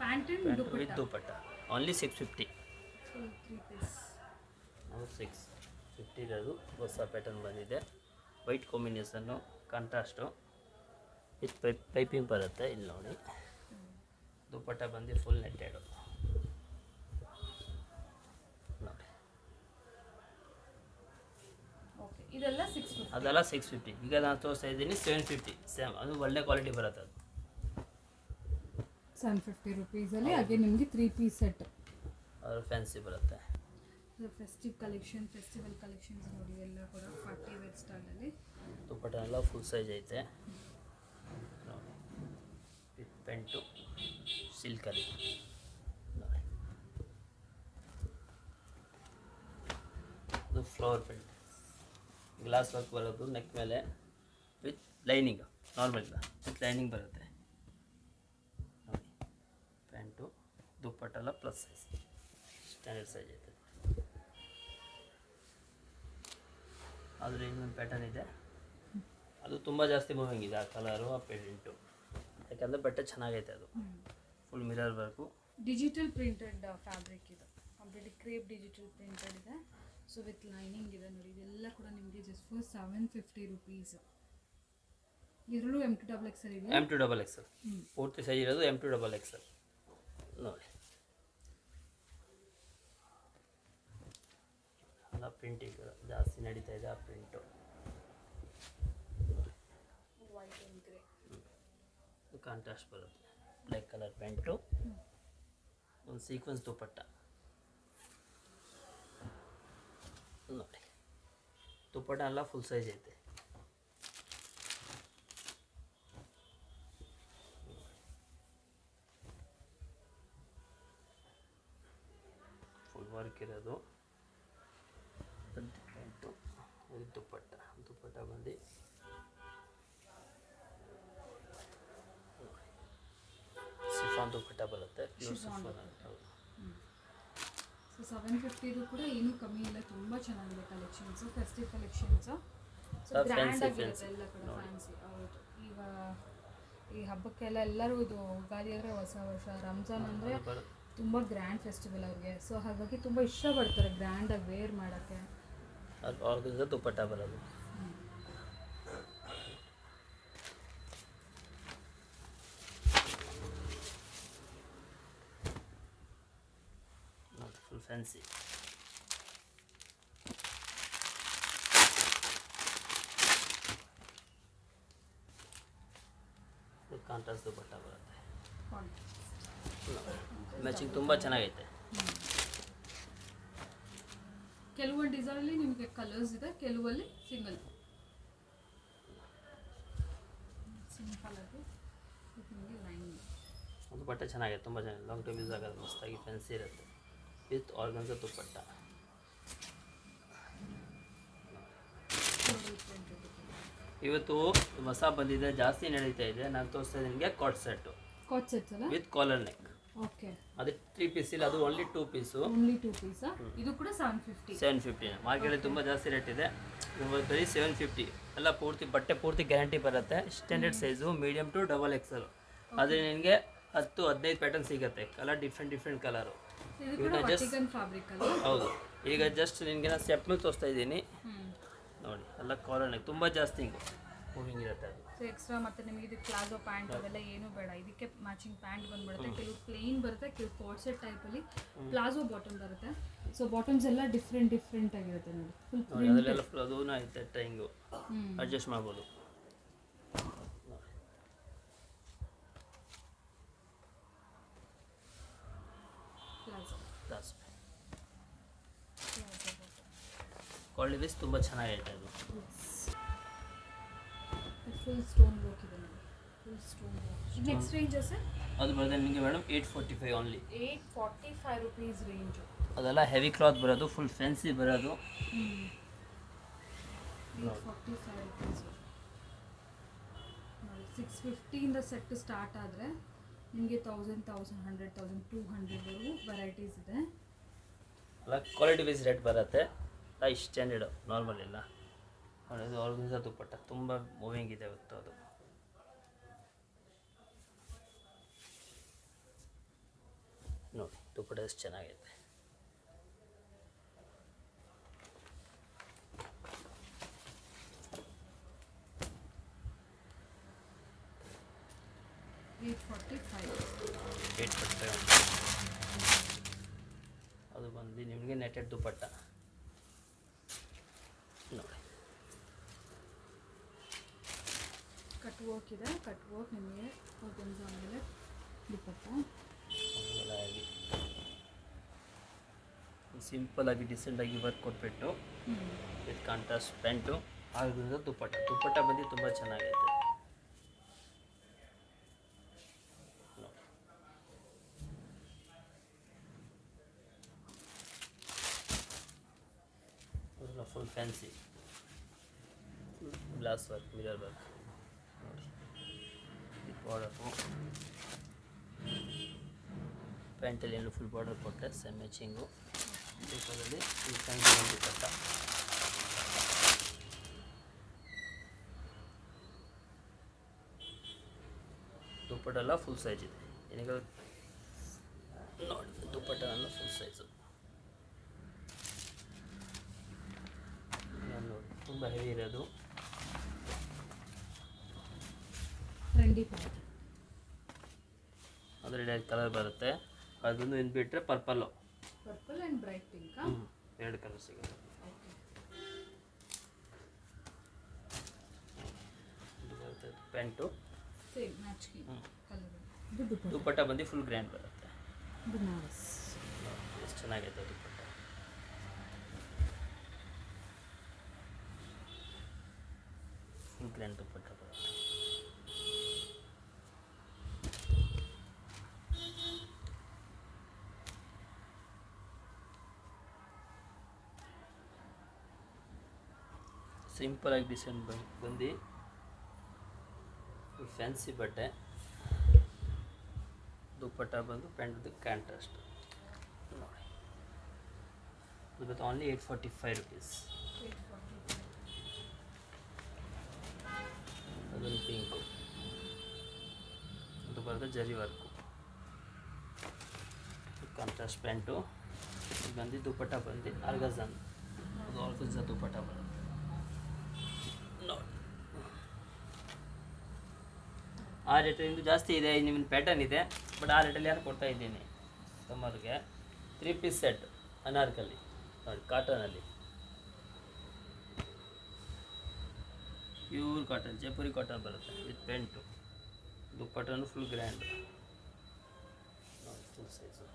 pant with dupatta. Only 650. 3 piece. ನಾವು 650 ಇರೋದು. ಹೊಸ ಪ್ಯಾಟರ್ನ್ ಬಂದಿದೆ, white combination, contrast with piping ಬರುತ್ತೆ. ಇಲ್ಲಿ ನೋಡಿ, ದುಪ್ಪಟ್ಟ ಬಂದು ಫುಲ್ ನೆಟ್ಟೆಡು ನೋಡಿ. ಓಕೆ, ಇದೆಲ್ಲ 650. ಅದೆಲ್ಲ 650. ಈಗ ನಾನು ತೋರಿಸ್ತಾ ಇದ್ದೀನಿ 750. ಸೇಮ್, ಅದು ಒಳ್ಳೆ ಕ್ವಾಲಿಟಿ ಬರುತ್ತೆ. ಅದು 750 ರುಪೀಸಲ್ಲಿ ಹಾಗೆ ನಿಮಗೆ 3 ಪೀಸ್ ಸೆಟ್. ಅದು ಫ್ಯಾನ್ಸಿ ಬರುತ್ತೆ. ಫೆಸ್ಟಿವ್ ಕಲೆಕ್ಷನ್, ಫೆಸ್ಟಿವಲ್ ಕಲೆಕ್ಷನ್ಸ್ ನೋಡಿ, ಎಲ್ಲ ಕೂಡ ಪಾರ್ಟಿ ವೇರ್ ಸ್ಟೈಲಲ್ಲಿ. ದುಪ್ಪಟ್ಟ ಎಲ್ಲ ಫುಲ್ ಸೈಜ್ ಐತೆ ನೋಡಿ, ವಿತ್ ಪೆಂಟು ಸಿಲ್ಕಲ್ಲಿ ನೋಡಿ. ಅದು ಫ್ಲವರ್ ಪ್ರಿಂಟ್, ಗ್ಲಾಸ್ ವರ್ಕ್ ಬರೋದು ನೆಕ್ ಮೇಲೆ ವಿತ್ ಲೈನಿಂಗ್, ನಾರ್ಮಲ್ ಇಲ್ಲ ವಿತ್ ಲೈನಿಂಗ್ ಬರುತ್ತೆ ನೋಡಿ. ಪ್ಯಾಂಟು ದುಪ್ಪಟ್ಟ ಎಲ್ಲ ಪ್ಲಸ್ ಸೈಜ್, ಸ್ಟ್ಯಾಂಡರ್ಡ್ ಸೈಜ್ ಐತೆ. ಆದರೆ ಇನ್ನೊಂದು ಪ್ಯಾಟರ್ನ್ ಇದೆ, ಅದು ತುಂಬ ಜಾಸ್ತಿ ಮೂವಿಂಗ್ ಇದೆ. ಆ ಕಲರು, ಆ ಪ್ರಿಂಟು, ಯಾಕಂದರೆ ಬಟ್ಟೆ ಚೆನ್ನಾಗೈತೆ. ಅದು full mirror work, digital printed fabric ಇದು, ಕಂಪ್ಲೀಟ್ಲಿ ಕ್ರೇಪ್ ಡಿಜಿಟಲ್ ಪ್ರಿಂಟೆಡ್ ಇದೆ. ಸೊ ವಿತ್ ಲೈನಿಂಗ್ ಇದೆ ನೋಡಿ. ಇದೆಲ್ಲ ಕೂಡ ನಿಮಗೆ ಜಸ್ಟ್ ಫಾರ್ 750 ರುಪೀಸ್. ಇದರಲ್ಲೂ M2XX ಇದೆ. M2XX ಪೂರ್ತಿ ಸೈಜ್ ಇರೋದು M2XX ನೋಡಿ. ಅಲ್ಲ ಪ್ರಿಂಟ್ ಈಗ ಜಾಸ್ತಿ ನಡೀತಾ ಇದೆ ಆ print. White and grey contrast ಬರುತ್ತೆ. ಬ್ಲ್ಯಾಕ್ ಕಲರ್ ಪ್ಯಾಂಟು, ಒಂದು ಸೀಕ್ವೆನ್ಸ್ ದುಪ್ಪಟ್ಟ ನೋಡಿ. ದುಪ್ಪಟ್ಟ ಎಲ್ಲ ಫುಲ್ ಸೈಜ್ ಐತೆ. ಫುಲ್ ವರ್ಕ್ ಇರೋದು ಪ್ಯಾಂಟು, ಇದು ದುಪ್ಪಟ್ಟ. ದುಪ್ಪಟ್ಟ ಬಂದು ಶಿಫಾನ್ ದುಪ್ಪಟ್ಟ ಬರುತ್ತೆ. ಹೌದು. ಸೊ 750 ಕೂಡ ಏನೂ ಕಮ್ಮಿ ಇಲ್ಲ, ತುಂಬ ಚೆನ್ನಾಗಿದೆ collections, festive collections. So grand ಆಗಿರುತ್ತೆ ಎಲ್ಲ ಕೂಡ, ಫ್ಯಾನ್ಸಿ. ಹೌದು, ಈಗ ಈ ಹಬ್ಬಕ್ಕೆಲ್ಲ ಎಲ್ಲರೂ ಇದು ಯುಗಾದಿ ಅಂದರೆ ಹೊಸ ವರ್ಷ, ರಂಜಾನ್ ಅಂದರೆ ತುಂಬ ಗ್ರ್ಯಾಂಡ್ ಫೆಸ್ಟಿವಲ್ ಅವ್ರಿಗೆ. ಸೊ ಹಾಗಾಗಿ ತುಂಬ ಇಷ್ಟಪಡ್ತಾರೆ ಗ್ರ್ಯಾಂಡಾಗಿ ವೇರ್ ಮಾಡೋಕ್ಕೆ. ಅದು ದುಪ್ಪಟ್ಟ ಬರೋದು. Full fancy. ಕಾಂಟ್ರಾಸ್ಟ್ ದುಪ್ಪಟ್ಟ ಬರುತ್ತೆ. ಮ್ಯಾಚಿಂಗ್ ತುಂಬ ಚೆನ್ನಾಗೈತೆ. ಕೆಲವೊಂದು ಡಿಸೈನಲ್ಲಿ ನಿಮಗೆ ಕಲರ್ಸ್ ಇದೆ, ಕೆಲವಲ್ಲಿ ಸಿಂಗಲ್ ಆಗಿ ನಿಮಗೆ ಲೈನ್. ಅದು ಬಟ್ಟೆ ಚೆನ್ನಾಗಿದೆ, ತುಂಬ ಚೆನ್ನಾಗಿದೆ. ಲಾಂಗ್ ಟೈಮ್ ಯೂಸ್ ಆಗೋದು, ಮಸ್ತಾಗಿ ಫ್ಯಾನ್ಸಿ ಇರುತ್ತೆ ವಿತ್ ಆರ್ಗನ್ಸ ದುಪ್ಪಟ್ಟ. ಇವತ್ತು ಹೊಸ ಬಂದಿದೆ, ಜಾಸ್ತಿ ನಡೀತಾ ಇದೆ. ನಾನು ತೋರಿಸ್ತಾ ನಿಮಗೆ ಕಾಟ್ ಸೆಟ್ಟು, ಕಾಟ್ ಸೆಟ್ಸ್ ಅಲ್ಲ ವಿತ್ ಕಾಲರ್ ನೆಕ್. ಓಕೆ, ಅದು 3 ಪೀಸ್ ಇಲ್ಲ, ಅದು ಓನ್ಲಿ 2 ಪೀಸು. Only 2 Pisa? ಇದು ಕೂಡ 750. 750 ಮಾರ್ಕೆಟಲ್ಲಿ ತುಂಬ ಜಾಸ್ತಿ ರೇಟ್ ಇದೆ, ಬರೀ 750. ಎಲ್ಲ ಪೂರ್ತಿ ಬಟ್ಟೆ ಪೂರ್ತಿ ಗ್ಯಾರಂಟಿ ಬರುತ್ತೆ. Standard size, medium to XXL. ಆದರೆ ನಿನಗೆ 10-15 ಪ್ಯಾಟರ್ನ್ ಸಿಗುತ್ತೆ, ಕಲರ್ ಡಿಫ್ರೆಂಟ್ ಕಲರು. ಹೌದು. ಈಗ ಜಸ್ಟ್ ನಿನಗೆ ನಾನು ಸ್ಟೆಪ್ ಮೇಲೆ ತೋರಿಸ್ತಾ ಇದ್ದೀನಿ ನೋಡಿ. ಎಲ್ಲ ಕಾಲರ್ ತುಂಬ ಜಾಸ್ತಿ ಹಿಂಗೆ ಮೂವಿಂಗ್ ಇರುತ್ತೆ. ಅದು ಸೊ ಎಕ್ಸ್ಟ್ರಾ ಮತ್ತೆ ನಿಮಗೆ ಇದು ಪ್ಲಾಜೋ ಪ್ಯಾಂಟ್ ಅವೆಲ್ಲ ಏನು ಬೇಡ, ಇದಕ್ಕೆ ಮ್ಯಾಚಿಂಗ್ ಪ್ಯಾಂಟ್ ಬಂದ್ಬಿಡುತ್ತೆ. ಕೆಲವು ಪ್ಲೇನ್ ಬರುತ್ತೆ, ಕೆಲವು ಕೋಟ್ ಸೆಟ್ ಟೈಪಲ್ಲಿ ಪ್ಲಾಜೋ ಬಾಟಮ್ ಬರುತ್ತೆ. ಸೊ ಬಾಟಮ್ಸ್ ಎಲ್ಲ ಡಿಫ್ರೆಂಟ್ ಆಗಿರುತ್ತೆ ನೋಡಿ. ಫುಲ್ ನೋಡಿ ಅದರಲ್ಲೆಲ್ಲ ಫುಲ್ ಅದೂ ಐತೆ ಟೈಂಗು ಅಡ್ಜಸ್ಟ್ ಮಾಡ್ಬೋದು. ಕ್ವಾಲಿಟಿ ವೈಸ್ ತುಂಬ ಚೆನ್ನಾಗೈತೆ ಅದು. ಫುಲ್ ಸ್ಟೋನ್ ವರ್ಕ್ ಇದೆ ನೋಡಿ, full stone work. Next range sir ಅದು ಬರೋದು ನಿಮಗೆ ಮೇಡಮ್ 845 ಓನ್ಲಿ. 845 rupees range. ಅದೆಲ್ಲ ಹೆವಿ ಕ್ಲಾತ್ ಬರೋದು, ಫುಲ್ ಫ್ಯಾನ್ಸಿ ಬರೋದು. 845 rupees. ನೋಡಿ 650 ಇಂದ ಸೆಟ್ ಸ್ಟಾರ್ಟ್ ಆದರೆ ನಿಮಗೆ 1000, 1100, 1200 ವೆರೈಟೀಸ್ ಇದೆ. ಅಲ್ಲ ಕ್ವಾಲಿಟಿ ವೈಸ್ ರೇಟ್ ಬರುತ್ತೆ. ಇಷ್ಟು ಸ್ಟ್ಯಾಂಡರ್ಡು ನಾರ್ಮಲ್ ಇಲ್ಲ ನೋಡಿ. ಅದು ಆರ್ಗನ್ಸಾ ದುಪ್ಪಟ್ಟ ತುಂಬ ಮೂವಿಂಗ್ ಇದೆ ಗೊತ್ತು ಅದು. ನೋಡಿ ದುಪ್ಪಟ್ಟ ಎಷ್ಟು ಚೆನ್ನಾಗೈತೆ. ಅದು ಬಂದು ನಿಮಗೆ ನೆಟೆಡ್ ದುಪ್ಪಟ್ಟ ನೋಡಿ. ಕಟ್ ವರ್ಕ್ ಇದೆ, ಕಟ್ ವರ್ಕ್ ನಿಮಗೆ ಆರ್ಗನ್ಸಾ ಮೇಲೆ ದುಪ್ಪಟ್ಟ. ಸಿಂಪಲ್ ಆಗಿ ಡಿಸೆಂಟ್ ಆಗಿ ವರ್ಕ್ ಕೊಟ್ಬಿಟ್ಟು ವಿತ್ ಕಾಂಟ್ರಾಸ್ಟ್ ಪ್ಯಾಂಟು ಆರ್ಗನ್ಸಾ ದುಪ್ಪಟ್ಟ ಬಂದು ತುಂಬ ಚೆನ್ನಾಗೈತೆ. Full fancy glass work, mirror work ನೋಡಿ. ಬಾರ್ಡರು ಪ್ಯಾಂಟಲ್ಲಿ ಎಲ್ಲೂ ಫುಲ್ ಬಾರ್ಡರ್ ಕೊಟ್ಟರೆ ಸೇಮ್ ಮ್ಯಾಚಿಂಗು. ಬೇಕಾದಲ್ಲಿ ಈ ಫ್ಯಾನ್ಸಿ ಒಂದು ದುಪ್ಪಟ್ಟ. ದುಪ್ಪಟ್ಟೆಲ್ಲ ಫುಲ್ ಸೈಜ್ ಇದೆ. ಏನೀಗ ನೋಡಿ ದುಪ್ಪಟ್ಟೆಲ್ಲ ಫುಲ್ ಸೈಜು ನೋಡಿ, ತುಂಬ ಹೆವಿ ಇರೋದು. ಟ್ರೆಂಡಿ ಪ್ಯಾಟರ್ನ್ ಅದರಲ್ಲಿ ಕಲರ್ ಬರುತ್ತೆ. ಅದೊಂದು ಇನ್ನು ಬಿಟ್ಟರೆ purple, purple and bright pink. 2 colour ಸಿಗುತ್ತೆ. ಇದು ಬರುತ್ತೆ ಪ್ಯಾಂಟು ಸೇಮ್ ಮ್ಯಾಚಿಂಗ್ ಕಲರ್. ದುಪ್ಪಟ್ಟ ಬಂದು ಫುಲ್ ಗ್ರ್ಯಾಂಡ್ ಬರುತ್ತೆ. ಬನಾರಸ್ ಎಷ್ಟು ಚೆನ್ನಾಗೈತೆ ದುಪ್ಪಟ್ಟ. ಫುಲ್ ಗ್ರ್ಯಾಂಡ್ ದುಪ್ಪಟ್ಟ ಬರುತ್ತೆ. ಸಿಂಪಲ್ ಆಗಿ ಡಿಸೈನ್ ಬಂದು ಫ್ಯಾನ್ಸಿ ಬಟ್ಟೆ. ದುಪ್ಪಟ್ಟ ಬಂದು ಪ್ಯಾಂಟ್ ಕಾಂಟ್ರಾಸ್ಟ್ ನೋಡಿ. ಇದು ಓನ್ಲಿ 845 rupees. ಅದೊಂದು ಪಿಂಕು, ಅದು ಬರುತ್ತೆ ಜರಿ ವರ್ಕು, ಕಾಂಟ್ರಾಸ್ಟ್ ಪ್ಯಾಂಟು. ಇದು ಬಂದು ದುಪ್ಪಟ್ಟ ಬಂದು ಆರ್ಗನ್ಜಾನ್, ಅದು ಆರ್ಗನ್ಜಾ ದುಪ್ಪಟ್ಟ ಬರುತ್ತೆ ನೋಡಿ. ಆ ರೇಟಿಂದ ಜಾಸ್ತಿ ಇದೆ, ನಿಮ್ಮ ಪ್ಯಾಟರ್ನ್ ಇದೆ, ಬಟ್ ಆ ರೇಟಲ್ಲಿ ಯಾರು ಕೊಡ್ತಾ ಇದ್ದೀನಿ ಕಸ್ಟಮರ್ಗೆ. 3 ಪೀಸ್ ಸೆಟ್ ಅನಾರ್ಕಲಿ ನೋಡಿ, ಕಾಟನಲ್ಲಿ ಪ್ಯೂರ್ ಕಾಟನ್, ಜೈಪುರಿ ಕಾಟನ್ ಬರುತ್ತೆ ವಿತ್ ಪೆಂಟು. ದುಪ್ಪಟ್ಟನು ಫುಲ್ ಗ್ರ್ಯಾಂಡ್ ನೋಡಿ, ಫುಲ್ ಸೈಜು.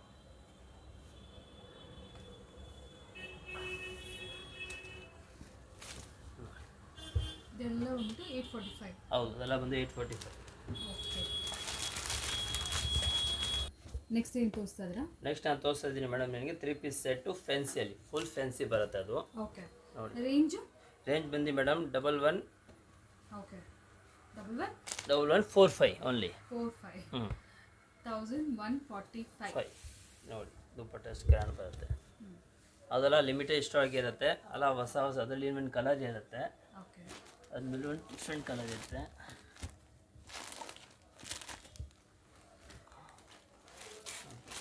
ಇದೆಲ್ಲ ಉಂಟು 845. ಹೌದು, ಅದೆಲ್ಲ ಬಂದು 845. ಓಕೆ, ನೆಕ್ಸ್ಟ್ ಏನು ತೋರಿಸ್ತಾ ಇದ್ದೀರಾ? ನೆಕ್ಸ್ಟ್ ನಾನು ತೋರಿಸ್ತಾ ಇದ್ದೀನಿ ಮೇಡಮ್ ನಿಮಗೆ 3 ಪೀಸ್ ಸೆಟ್ಟು ಫ್ಯಾನ್ಸಿಯಲ್ಲಿ, ಫುಲ್ ಫ್ಯಾನ್ಸಿ ಬರುತ್ತೆ ಅದು. ಓಕೆ, ನೋಡಿ ರೇಂಜು ಬಂದು ಮೇಡಮ್ 11. Okay, 11 1145 only. 45 1145 ನೋಡಿ ದುಪ್ಪಟ್ಟ ಎಷ್ಟು ಗ್ರ್ಯಾಂಡ್ ಬರುತ್ತೆ. ಅದೆಲ್ಲ ಲಿಮಿಟೆಡ್ ಸ್ಟಾಕ್ ಇರುತ್ತೆ, ಅಲ್ಲ ಹೊಸ ಅದರಲ್ಲಿ ಒಂದು ಕಲರ್ ಇರುತ್ತೆ. ಓಕೆ, ಅದ್ಮೇಲೆ ಒಂದು ಡಿಫ್ರೆಂಟ್ ಕಲರ್ ಇರುತ್ತೆ.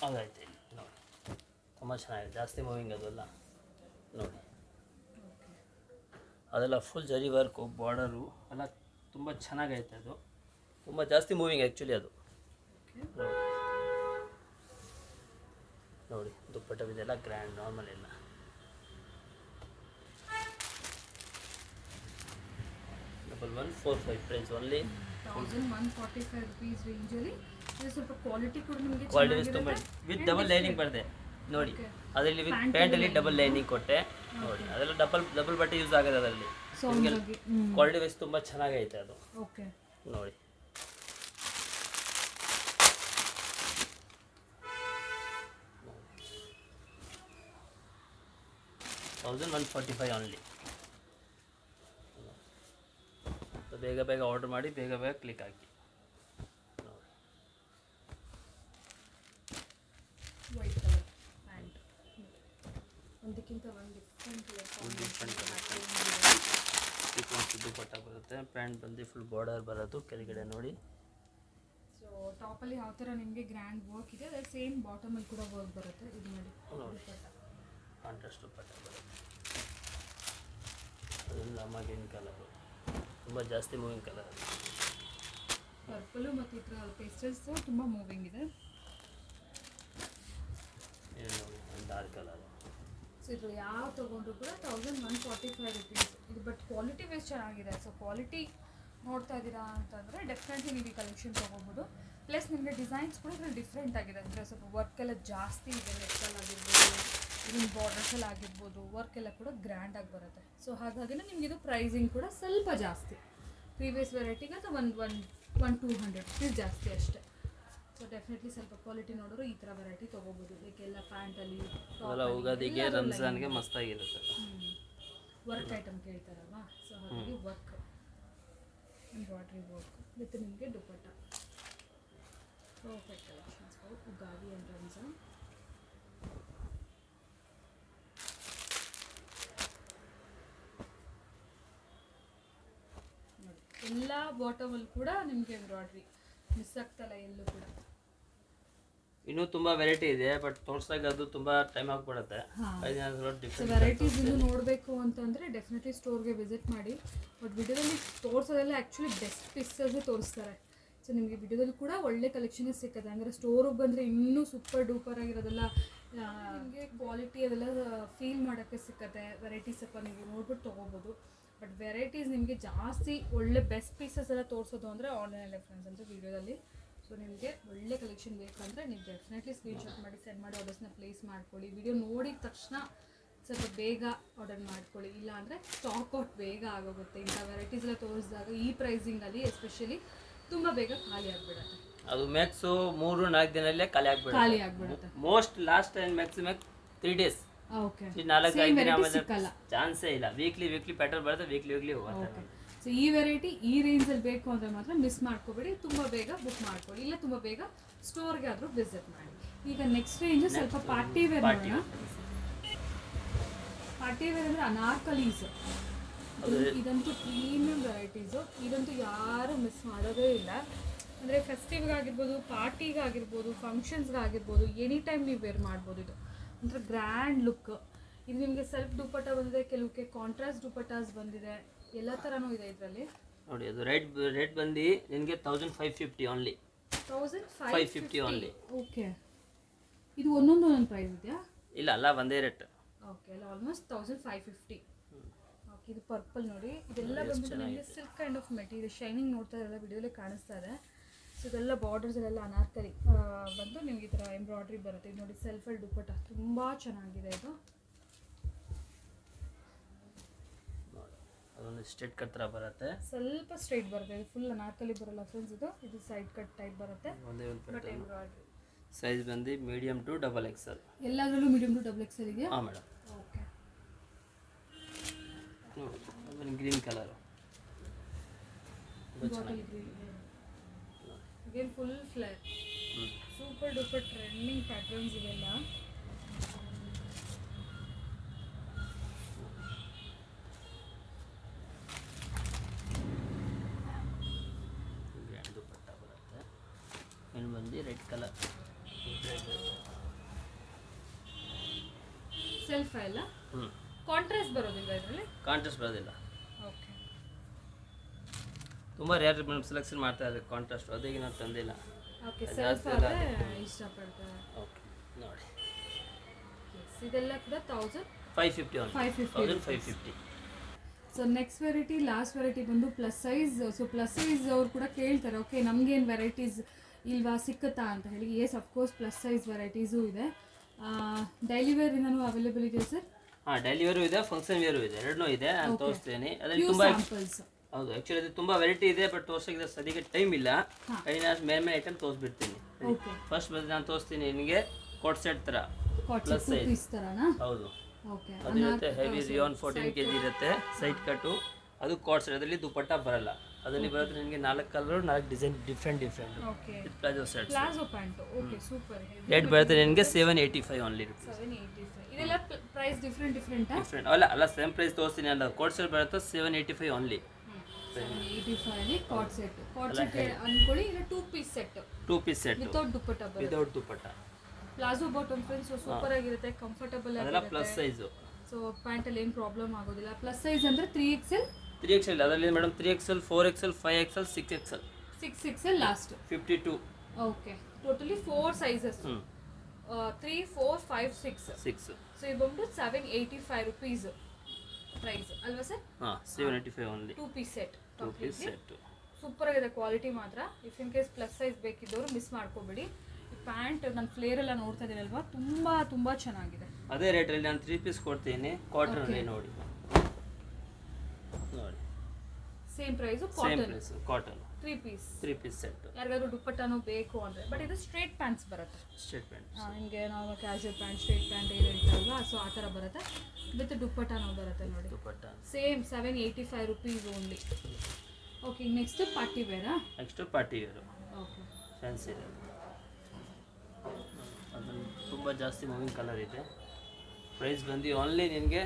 ಅದಾಯ್ತು ನೋಡಿ, ತುಂಬ ಚೆನ್ನಾಗಿದೆ, ಜಾಸ್ತಿ ಮೂವಿಂಗ್ ಅದೆಲ್ಲ ನೋಡಿ. ಅದೆಲ್ಲ ಫುಲ್ ಜರಿ ವರ್ಕು, ಬಾರ್ಡರು ಎಲ್ಲ ತುಂಬ ಚೆನ್ನಾಗೈತೆ. ಅದು ತುಂಬ ಜಾಸ್ತಿ ಮೂವಿಂಗ್ ಆ್ಯಕ್ಚುಲಿ ಅದು ನೋಡಿ. ನೋಡಿ ದುಪ್ಪಟ್ಟ ಇದೆಲ್ಲ ಗ್ರ್ಯಾಂಡ್ ನಾರ್ಮಲ್ ಇಲ್ಲ. ಡಬಲ್ 145 ಪ್ರೈಸ್ ಓನ್ಲಿ 1145 ರುಪೀಸ್ ರೇಂಜಲ್ಲಿ. ಇದು ಸ್ವಲ್ಪ ಕ್ವಾಲಿಟಿ ಕೂಡ ನಿಮಗೆ ಕ್ವಾಲಿಟಿ ತುಂಬ ವಿತ್ ಡಬಲ್ ಲೈನಿಂಗ್ ಬರ್ತದೆ ನೋಡಿ. ಅದರಲ್ಲಿ ವಿತ್ ಪ್ಯಾಂಟಲ್ಲಿ ಡಬಲ್ ಲೈನಿಂಗ್ ಕೊಟ್ಟೆ ನೋಡಿ. ಅದೆಲ್ಲ ಡಬಲ್ ಬಟ್ಟೆ ಯೂಸ್ ಆಗೋದು ಅದರಲ್ಲಿ. ಕ್ವಾಲಿಟಿ ವೈಸ್ ತುಂಬ ಚೆನ್ನಾಗೈತೆ ಅದು. ಓಕೆ ನೋಡಿ $1145 ಓನ್ಲಿ. ಬೇಗ ಬೇಗ ಆರ್ಡರ್ ಮಾಡಿ, ಬೇಗ ಬೇಗ ಕ್ಲಿಕ್ ಹಾಕಿ. ವೈಟ್ ಕಲರ್ ಪ್ಯಾಂಟ್, ಒಂದಕ್ಕಿಂತ ಒಂದು ಡಿಫ್ರೆಂಟ್ ದುಪ್ಪಟ್ಟ ಬರುತ್ತೆ. ಪ್ಯಾಂಟ್ ಬಂದು ಫುಲ್ ಬಾರ್ಡರ್ ಬರೋದು ಕೆಳಗಡೆ ನೋಡಿ. ಸೊ ಟಾಪಲ್ಲಿ ಯಾವ ಥರ ನಿಮಗೆ ಗ್ರ್ಯಾಂಡ್ ವರ್ಕ್ ಇದೆ ಅದೇ ಸೇಮ್ ಬಾಟಮಲ್ಲಿ ಕೂಡ ವರ್ಕ್ ಬರುತ್ತೆ. ಇದು ನೋಡಿ ಕಾಂಟ್ರಾಸ್ಟ್ ದುಪ್ಪಟ್ಟ ಬರುತ್ತೆ. ಅದೆಲ್ಲ ಮಗಿನ ಕಲರು ತುಂಬ ಜಾಸ್ತಿ ಮೂವಿಂಗ್ ಕಲರ್. ಪರ್ಪಲು ಮತ್ತು ಈ ಥರ ಪೇಸ್ಟಲ್ಸ್ ತುಂಬ ಮೂವಿಂಗ್ ಇದೆ. Dark colour. ಸೊ ಇದು ಯಾವ ತೊಗೊಂಡ್ರು ಕೂಡ 1145 ರುಪೀಸ್. ಇದು ಬಟ್ ಕ್ವಾಲಿಟಿ ವೈಸ್ ಚೆನ್ನಾಗಿದೆ. ಸೊ ಕ್ವಾಲಿಟಿ ನೋಡ್ತಾ ಇದ್ದೀರಾ ಅಂತಂದರೆ ಡೆಫಿನೆಟ್ಲಿ ನೀವು ಈ ಕಲೆಕ್ಷನ್ ತೊಗೋಬೋದು. ಪ್ಲಸ್ ನಿಮಗೆ ಡಿಸೈನ್ಸ್ ಕೂಡ ಇದ್ರಲ್ಲಿ ಡಿಫ್ರೆಂಟ್ ಆಗಿದೆ. ಅಂದರೆ ಸ್ವಲ್ಪ ವರ್ಕ್ ಎಲ್ಲ ಜಾಸ್ತಿ ಇದೆ. ನೆಕ್ಕಲ್ಲಿ ಆಗಿರ್ಬೋದು, ಇದನ್ನ ಬಾರ್ಡರ್ಸಲ್ಲಿ ಆಗಿರ್ಬೋದು, ವರ್ಕ್ ಎಲ್ಲ ಕೂಡ ಗ್ರ್ಯಾಂಡಾಗಿ ಬರುತ್ತೆ. ಸೊ ಹಾಗಾಗಿ ನಿಮ್ಗೆ ಇದು ಪ್ರೈಸಿಂಗ್ ಕೂಡ ಸ್ವಲ್ಪ ಜಾಸ್ತಿ. ಪ್ರೀವಿಯಸ್ ವೆರೈಟಿಗೆ ಅಥವಾ ಒಂದು 200 ರುಪೀಸ್ ಜಾಸ್ತಿ ಅಷ್ಟೇ. ಸೊ ಡೆಫಿನೆಟ್ಲಿ ಸ್ವಲ್ಪ ಕ್ವಾಲಿಟಿ ನೋಡಿದ್ರು ಈ ಥರ ವೆರೈಟಿ ತೊಗೋಬೋದು. ಏಕೆಲ್ಲ ಪ್ಯಾಂಟಲ್ಲಿ ಉಗಾದಿಗೆ ರಂಜಾನ್ಗೆ ಮಸ್ತಾಗಿರುತ್ತೆ. ವರ್ಕ್ ಐಟಮ್ ಕೇಳ್ತಾರಲ್ವಾ, ಸೊ ಹಾಗಾಗಿ ವರ್ಕ್ ಎಂಬ್ರಾಯ್ಡ್ರಿ ವರ್ಕ್ ವಿತ್ ನಿಮಗೆ dupatta. Perfect collections for Ugadi and Ramzan. ಎಲ್ಲ ಬಾಟಮಲ್ಲಿ ಕೂಡ ನಿಮಗೆ ಎಂಬ್ರಾಯ್ಡ್ರಿ ಮಿಸ್ ಆಗ್ತಲ್ಲ ಎಲ್ಲೂ ಕೂಡ. ಇನ್ನೂ ತುಂಬ ವೆರೈಟಿ ಇದೆ, ಬಟ್ ತೋರಿಸಿದಾಗ ಅದು ತುಂಬ ಟೈಮ್ ಆಗಿಬಿಡುತ್ತೆ. ವೆರೈಟೀಸ್ ಇನ್ನೂ ನೋಡಬೇಕು ಅಂತಂದರೆ ಡೆಫಿನೆಟ್ಲಿ ಸ್ಟೋರ್ಗೆ ವಿಸಿಟ್ ಮಾಡಿ. ಬಟ್ ವಿಡಿಯೋದಲ್ಲಿ ತೋರಿಸೋದೆಲ್ಲ ಆ್ಯಕ್ಚುಲಿ ಬೆಸ್ಟ್ ಪೀಸಸ್ಸೇ ತೋರಿಸ್ತಾರೆ. ಸೊ ನಿಮಗೆ ವಿಡಿಯೋದಲ್ಲಿ ಕೂಡ ಒಳ್ಳೆ ಕಲೆಕ್ಷನ್ನೇ ಸಿಕ್ಕತ್ತೆ. ಅಂದರೆ ಸ್ಟೋರಿಗೆ ಬಂದರೆ ಇನ್ನೂ ಸೂಪರ್ ಡೂಪರ್ ಆಗಿರೋದೆಲ್ಲ ನಿಮಗೆ ಕ್ವಾಲಿಟಿ ಅದೆಲ್ಲ ಫೀಲ್ ಮಾಡೋಕ್ಕೆ ಸಿಕ್ಕತ್ತೆ. ವೆರೈಟೀಸ್ ಸ್ವಲ್ಪ ನೀವು ನೋಡ್ಬಿಟ್ಟು ತೊಗೋಬೋದು. ಬಟ್ ವೆರೈಟೀಸ್ ನಿಮಗೆ ಜಾಸ್ತಿ ಒಳ್ಳೆ ಬೆಸ್ಟ್ ಪೀಸಸ್ ಎಲ್ಲ ತೋರಿಸೋದು ಅಂದರೆ ಆನ್ಲೈನಲ್ಲಿ ಫ್ರೆಂಡ್ಸ್ ಅಂದರೆ ವೀಡಿಯೋದಲ್ಲಿ. ಸೊ ನಿಮಗೆ ಒಳ್ಳೆ ಕಲೆಕ್ಷನ್ ಬೇಕಂದರೆ ನೀವು ಡೆಫಿನೆಟ್ಲಿ ಸ್ಕ್ರೀನ್ಶಾಟ್ ಮಾಡಿ ಸೆಂಡ್ ಮಾಡಿ ಆರ್ಡರ್ಸ್ನ ಪ್ಲೇಸ್ ಮಾಡ್ಕೊಳ್ಳಿ. ವಿಡಿಯೋ ನೋಡಿದ ತಕ್ಷಣ ಸ್ವಲ್ಪ ಬೇಗ ಆರ್ಡರ್ ಮಾಡ್ಕೊಳ್ಳಿ, ಇಲ್ಲ ಅಂದರೆ ಸ್ಟಾಕ್ ಔಟ್ ಬೇಗ ಆಗೋಗುತ್ತೆ. ಇಂಥ ವೆರೈಟೀಸ್ ಎಲ್ಲ ತೋರಿಸಿದಾಗ ಈ ಪ್ರೈಸಿಂಗಲ್ಲಿ ಎಸ್ಪೆಷಲಿ ತುಂಬ ಬೇಗ ಖಾಲಿ ಆಗಿಬಿಡುತ್ತೆ. ಅದು ಮ್ಯಾಕ್ಸು 3-4 ದಿನದಲ್ಲೇ ಖಾಲಿ ಆಗಿಬಿಡುತ್ತೆ. Most last time maximum 3 days. Okay, 4-5 ದಿನ ಚಾನ್ಸೇ ಇಲ್ಲ. ವೀಕ್ಲಿ ಪ್ಯಾಟರ್ನ್ ಬರುತ್ತೆ, ವೀಕ್ಲಿ ಹೋಗುತ್ತೆ. ಸೊ ಈ ವೆರೈಟಿ ಈ ರೇಂಜಲ್ಲಿ ಬೇಕು ಅಂದರೆ ಮಾತ್ರ ಮಿಸ್ ಮಾಡ್ಕೋಬೇಡಿ. ತುಂಬ ಬೇಗ ಬುಕ್ ಮಾಡ್ಕೊಳ್ಳಿ, ಇಲ್ಲ ತುಂಬ ಬೇಗ ಸ್ಟೋರ್ಗೆ ಆದರೂ ವಿಸಿಟ್ ಮಾಡಿ. ಈಗ ನೆಕ್ಸ್ಟ್ ರೇಂಜ್ ಸ್ವಲ್ಪ ಪಾರ್ಟಿ ವೇರ್ ನೋಡೋಣ. ಪಾರ್ಟಿ ವೇರ್ ಅಂದರೆ ಅನಾರ್ಕಲೀಸ್. ಇದಂತೂ ಪ್ರೀಮಿಯಂ ವೆರೈಟೀಸು. ಇದಂತೂ ಯಾರು ಮಿಸ್ ಮಾಡೋದೇ ಇಲ್ಲ. ಅಂದರೆ ಫೆಸ್ಟಿವ್ಗಾಗಿರ್ಬೋದು, ಪಾರ್ಟಿಗಾಗಿರ್ಬೋದು, ಫಂಕ್ಷನ್ಸ್ಗಾಗಿರ್ಬೋದು, ಎನಿ ಟೈಮ್ ನೀವು ವೇರ್ ಮಾಡ್ಬೋದು. ಇದು ಒಂಥರ ಗ್ರ್ಯಾಂಡ್ ಲುಕ್. ಇದು ನಿಮಗೆ ಸೆಲ್ಫ್ ದುಪ್ಪಟ್ಟ ಬಂದಿದೆ, ಕೆಲವಕ್ಕೆ ಕಾಂಟ್ರಾಸ್ಟ್ ದುಪ್ಪಟ್ಟಾಸ್ ಬಂದಿದೆ, ಎಲ್ಲ ಥರನೂ ಇದೆ ಇದರಲ್ಲಿ ನೋಡಿ. ಅದು ರೇಟ್ ಬಂದು ನಿಮಗೆ 1550 ಓನ್ಲಿ. 1550 ಓನ್ಲಿ. ಓಕೆ, ಇದು ಒಂದೊಂದು ಪ್ರೈಸ್ ಇದೆಯಾ? ಇಲ್ಲ ಒಂದೇ ರೇಟ್. ಓಕೆ, ಅಲ್ಲ ಆಲ್ಮೋಸ್ಟ್ 1550. ಓಕೆ, ಇದು ಪರ್ಪಲ್ ನೋಡಿ. ಇದೆಲ್ಲ ಬಂದ್ಬಿಟ್ಟು ನಿಮಗೆ silk kind of material. Shining ನೋಡ್ತಾ ಇರಲ್ಲ, ವಿಡಿಯೋಲಿ ಕಾಣಿಸ್ತಾ ಇದೆ. ಸೊ ಇದೆಲ್ಲ ಬಾರ್ಡರ್ಸಲ್ಲೆಲ್ಲ ಅನಾರ್ಕಲಿ ಬಂದು ನಿಮ್ಗೆ ಈ ಥರ ಎಂಬ್ರಾಯ್ಡ್ರಿ ಬರುತ್ತೆ. ಇದು ನೋಡಿ ಸೆಲ್ಫಲ್ಲಿ ದುಪ್ಪಟ್ಟ ತುಂಬ ಚೆನ್ನಾಗಿದೆ. ಇದು ಅದೊಂದು ಸ್ಟ್ರೇಟ್ ಕಟ್ ಥರ ಬರುತ್ತೆ, ಸ್ವಲ್ಪ ಸ್ಟ್ರೈಟ್ ಬರುತ್ತೆ. ಇದು ಫುಲ್ ಅನಾರ್ಕಲಿ ಬರಲ್ಲ ಫ್ರೆಂಡ್ಸ್. ಇದು ಸೈಡ್ ಕಟ್ ಟೈಪ್ ಬರುತ್ತೆ. ಬಟ್ ಎಂಬ್ರಾಯ್ಡ್ರಿ ಸೈಜ್ ಬಂದು ಮೀಡಿಯಮ್ ಟು XXL. ಎಲ್ಲದರಲ್ಲೂ ಮೀಡಿಯಮ್ ಟು XXL ಇದೆಯಾ? ಹಾಂ ಮೇಡಮ್. ಓಕೆ, ನೋಡಿ green colour, bottle green. Again full flare, super duper trending patterns ಇವೆಲ್ಲ. ದುಪ್ಪಟ್ಟ ಬರುತ್ತೆ. ಇನ್ನು ಬಂದು ರೆಡ್ ಕಲರ್ ಸೆಲ್ಫ್ ಎಲ್ಲ ಕಾಂಟ್ರಾಸ್ಟ್ ಬರೋದಿಲ್ಲ ಇದರಲ್ಲಿ? ಕಾಂಟ್ರಾಸ್ಟ್ ಬರೋದಿಲ್ಲ. ಓಕೆ, ತುಂಬ ರೇರ್ ಸೆಲೆಕ್ಷನ್ ಮಾಡ್ತಾ ಇದ್ದಾರೆ ಕಾಂಟ್ರಾಸ್ಟ್, ಅದಕ್ಕೆ ನಾವು ತಂದಿಲ್ಲ. ಓಕೆ, ಸೆಲ್ಫ್ ಆದರೆ ಇಷ್ಟಪಡ್ತಾರೆ. ಓಕೆ ನೋಡಿ, ಇದೆಲ್ಲ ಕೂಡ 1000 550 only 550 1550. So next variety last variety ಬಂದು plus size. So plus size ಅವ್ರು ಕೂಡ ಕೇಳ್ತಾರೆ, ಓಕೆ ನಮಗೇನು ವೆರೈಟೀಸ್ ಇಲ್ವಾ ಸಿಕ್ಕುತ್ತಾ ಅಂತ ಹೇಳಿ. Yes of course plus size varieties ಇದೆ. ಡೈಲಿ ವೇರಿಂದನೂ ಅವೈಲೇಬಲ್ ಇದೆ ಸರ್? ಹಾಂ, ಡೈಲಿ ವೇರು ಇದೆ, ಫಂಕ್ಷನ್ ವೇರು ಇದೆ, ಎರಡನ್ನೂ ಇದೆ. ನಾನು ತೋರಿಸ್ತೀನಿ. ಅದರಲ್ಲಿ ತುಂಬ ಸ್ಯಾಂಪಲ್ಸ್. ಹೌದು, ಆ್ಯಕ್ಚುಲಿ ಅದು ತುಂಬ ವೆರೈಟಿ ಇದೆ, ಬಟ್ ತೋರ್ಸೋಕ್ಕೆ ಸದ್ಯಕ್ಕೆ ಟೈಮ್ ಇಲ್ಲ. ಕೈನ ಮೇಲೆ ಐಟಮ್ ತೋರಿಸ್ಬಿಡ್ತೀನಿ. ಫಸ್ಟ್ ಬಂದು ನಾನು ತೋರಿಸ್ತೀನಿ ನಿನಗೆ ಕೋಟ್ ಸೆಟ್ ಥರ ಪ್ಲಸ್ ಸೈಜ್ ಥರನಾ? ಹೌದು, ಓಕೆ. ಅದು ಇರುತ್ತೆ ಹೆವಿ ರಿಯಾನ್ 14 kg ಇರುತ್ತೆ. ಸೈಡ್ ಕಟ್ಟು ಅದು ಕೋಟ್ ಸೆಟ್. ಅದರಲ್ಲಿ ದುಪಟ್ಟ ಬರಲ್ಲ. ಅದರಲ್ಲಿ ಬರುತ್ತೆ ನಿಮಗೆ 4 colour 4 design different okay. Palazzo set. Palazzo pant. Okay, super. Rate ಬರುತ್ತೆ ನಿಮಗೆ 785 ಓನ್ಲಿ ರುಪೀಸ್. 785. ಇದೆಲ್ಲ ಪ್ರೈಸ್ ಡಿಫ್ರೆಂಟ್ ಡಿಫ್ರೆಂಟ್ ಅಲ್ಲ ಸೇಮ್ ಪ್ರೈಸ್ ತೋರಿಸ್ತೀನಿ. ಅಲ್ಲ ಕೋಟ್ ಸೆಟ್ ಬರುತ್ತೆ 785 ಓನ್ಲಿ. 785 ಅಲ್ಲಿ ಕಾಟ್ ಸೆಟ್. ಕಾಟ್ ಸೆಟ್ ಅನ್ಕೊಳ್ಳಿ. ಇದು 2 piece set. 2 piece set without dupatta ಬರುತ್ತೆ. Without dupatta. Palazzo bottom friends super ಆಗಿರುತ್ತೆ, ಕಂಫರ್ಟಬಲ್ ಅದೆಲ್ಲ ಆಗಿರುತ್ತೆ. Plus size. ಸೊ ಪ್ಯಾಂಟ್ ಅಲ್ಲಿ ಏನು ಪ್ರಾಬ್ಲಮ್ ಆಗೋದಿಲ್ಲ. ಪ್ಲಸ್ ಸೈಜ್ ಅಂದ್ರೆ 3XL 3XL ಅದರಲ್ಲಿ ಮೇಡಮ್ 3XL 4XL 5XL 6XL 6XL last 52. Okay, totally 4 sizes. 3 4 5 6. So ಇದು ಬಂದು 785 ರುಪೀಸ್ ಪ್ರೈಸ್ ಅಲ್ವಾ ಸರ್? ಹಾಂ, 785 only. 2 piece set. 2 piece set super ಆಗಿದೆ ಕ್ವಾಲಿಟಿ ಮಾತ್ರ. If in case plus size ಬೇಕಿದ್ದವರು ಮಿಸ್ ಮಾಡ್ಕೋಬೇಡಿ. ಈ ಪ್ಯಾಂಟ್ ನಾನು ಫ್ಲೇರ್ ಎಲ್ಲ ನೋಡ್ತಾ ಇದ್ದೀನಲ್ವಾ, ತುಂಬಾ ತುಂಬಾ ಚೆನ್ನಾಗಿದೆ. ಅದೇ ರೇಟಲ್ಲಿ ನಾನು 3 ಪೀಸ್ ಕೊಡ್ತೀನಿ ಕಾಟನ್ ಅಲ್ಲಿ. ನೋಡಿ same price same price cotton 3 piece set. ಯಾರಿಗಾದ್ರೂ ದುಪ್ಪಟ್ಟನೂ ಬೇಕು ಅಂದರೆ, ಬಟ್ ಇದು ಸ್ಟ್ರೇಟ್ ಪ್ಯಾಂಟ್ಸ್ ಬರುತ್ತೆ. ಸ್ಟ್ರೇಟ್ ಪ್ಯಾಂಟ್ ನಿಮಗೆ ನಾವು ಕ್ಯಾಶುವಲ್ ಪ್ಯಾಂಟ್ ಸ್ಟ್ರೇಟ್ ಪ್ಯಾಂಟ್ ಏನು ಹೇಳ್ತಾರಲ್ವಾ, ಸೊ ಆ ಥರ ಬರುತ್ತೆ. ವಿತ್ ದುಪ್ಪಟ್ಟನೂ ಬರುತ್ತೆ ನೋಡಿ. Dupatta same 785 rupees only. Okay, next party ವೇರಾ? Next party wear. Okay, fancy ಇದೆ. ಅದು ತುಂಬ ಜಾಸ್ತಿ ಮೂವಿಂಗ್ ಕಲರ್ ಇದೆ. ಪ್ರೈಸ್ ಬಂದು ಓನ್ಲಿ ನಿನಗೆ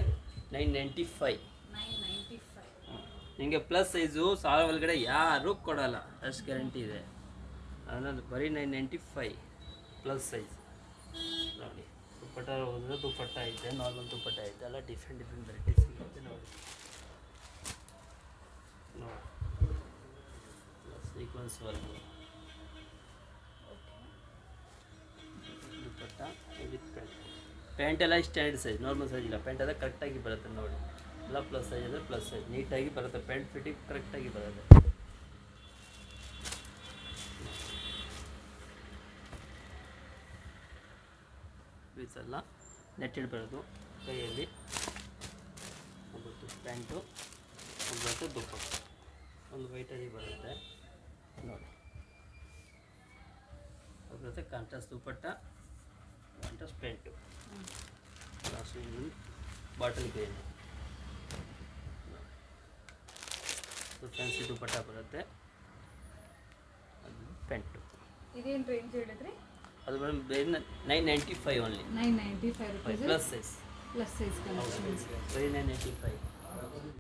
995. 995. ನಿಮಗೆ ಪ್ಲಸ್ ಸೈಜು 1000 ಒಳಗಡೆ ಯಾರೂ ಕೊಡಲ್ಲ, ಅಷ್ಟು ಗ್ಯಾರಂಟಿ ಇದೆ. ಅದನ್ನು ಬರೀ 995 ಪ್ಲಸ್ ಸೈಜ್. ನೋಡಿ ದುಪ್ಪಟ್ಟ ಹೋದ್ರೆ ದುಪ್ಪಟ್ಟ ಐತೆ, ನಾರ್ಮಲ್ ದುಪ್ಪಟ್ಟ ಐತೆ, ಎಲ್ಲ ಡಿಫ್ರೆಂಟ್ ವೆರೈಟೀಸ್ ಸಿಗುತ್ತೆ. ನೋಡಿ sequence work dupatta with pant. Pant ಎಲ್ಲ ಸ್ಟ್ಯಾಂಡರ್ಡ್ ಸೈಜ್, ನಾರ್ಮಲ್ ಸೈಜ್ ಇಲ್ಲ. ಪ್ಯಾಂಟ್ ಎಲ್ಲ ಕರೆಕ್ಟಾಗಿ ಬರುತ್ತೆ ನೋಡಿ. ಎಲ್ಲ ಪ್ಲಸ್ ಸೈಜ್ ಅಂದರೆ ಪ್ಲಸ್ ಸೈಜ್ ನೀಟಾಗಿ ಬರುತ್ತೆ. ಪ್ಯಾಂಟ್ ಫಿಟ್ಟಿಂಗ್ ಕರೆಕ್ಟಾಗಿ ಬರುತ್ತೆ. ಪೀಸ್ ಎಲ್ಲ ನೆಟ್ಟೆಡ್ ಬರೋದು. ಕೈಯಲ್ಲಿ ಒಂದು ಪ್ಯಾಂಟು, ಒಂದು ಬರುತ್ತೆ ದುಪ್ಪಟ್ಟ, ಒಂದು ವೈಟಾಗಿ ಬರುತ್ತೆ ನೋಡಿ. ಅದು ಬರುತ್ತೆ contrast dupatta, contrast pant, bottle green, fancy dupatta ಬರುತ್ತೆ. ಅದು ಪ್ಯಾಂಟು. ಇದೇನು ರೇಂಜ್ ಹೇಳಿದ್ರಿ? ಅದು madam 995 only. 995 rupees plus size. Plus size collections. ಬರೀ 995.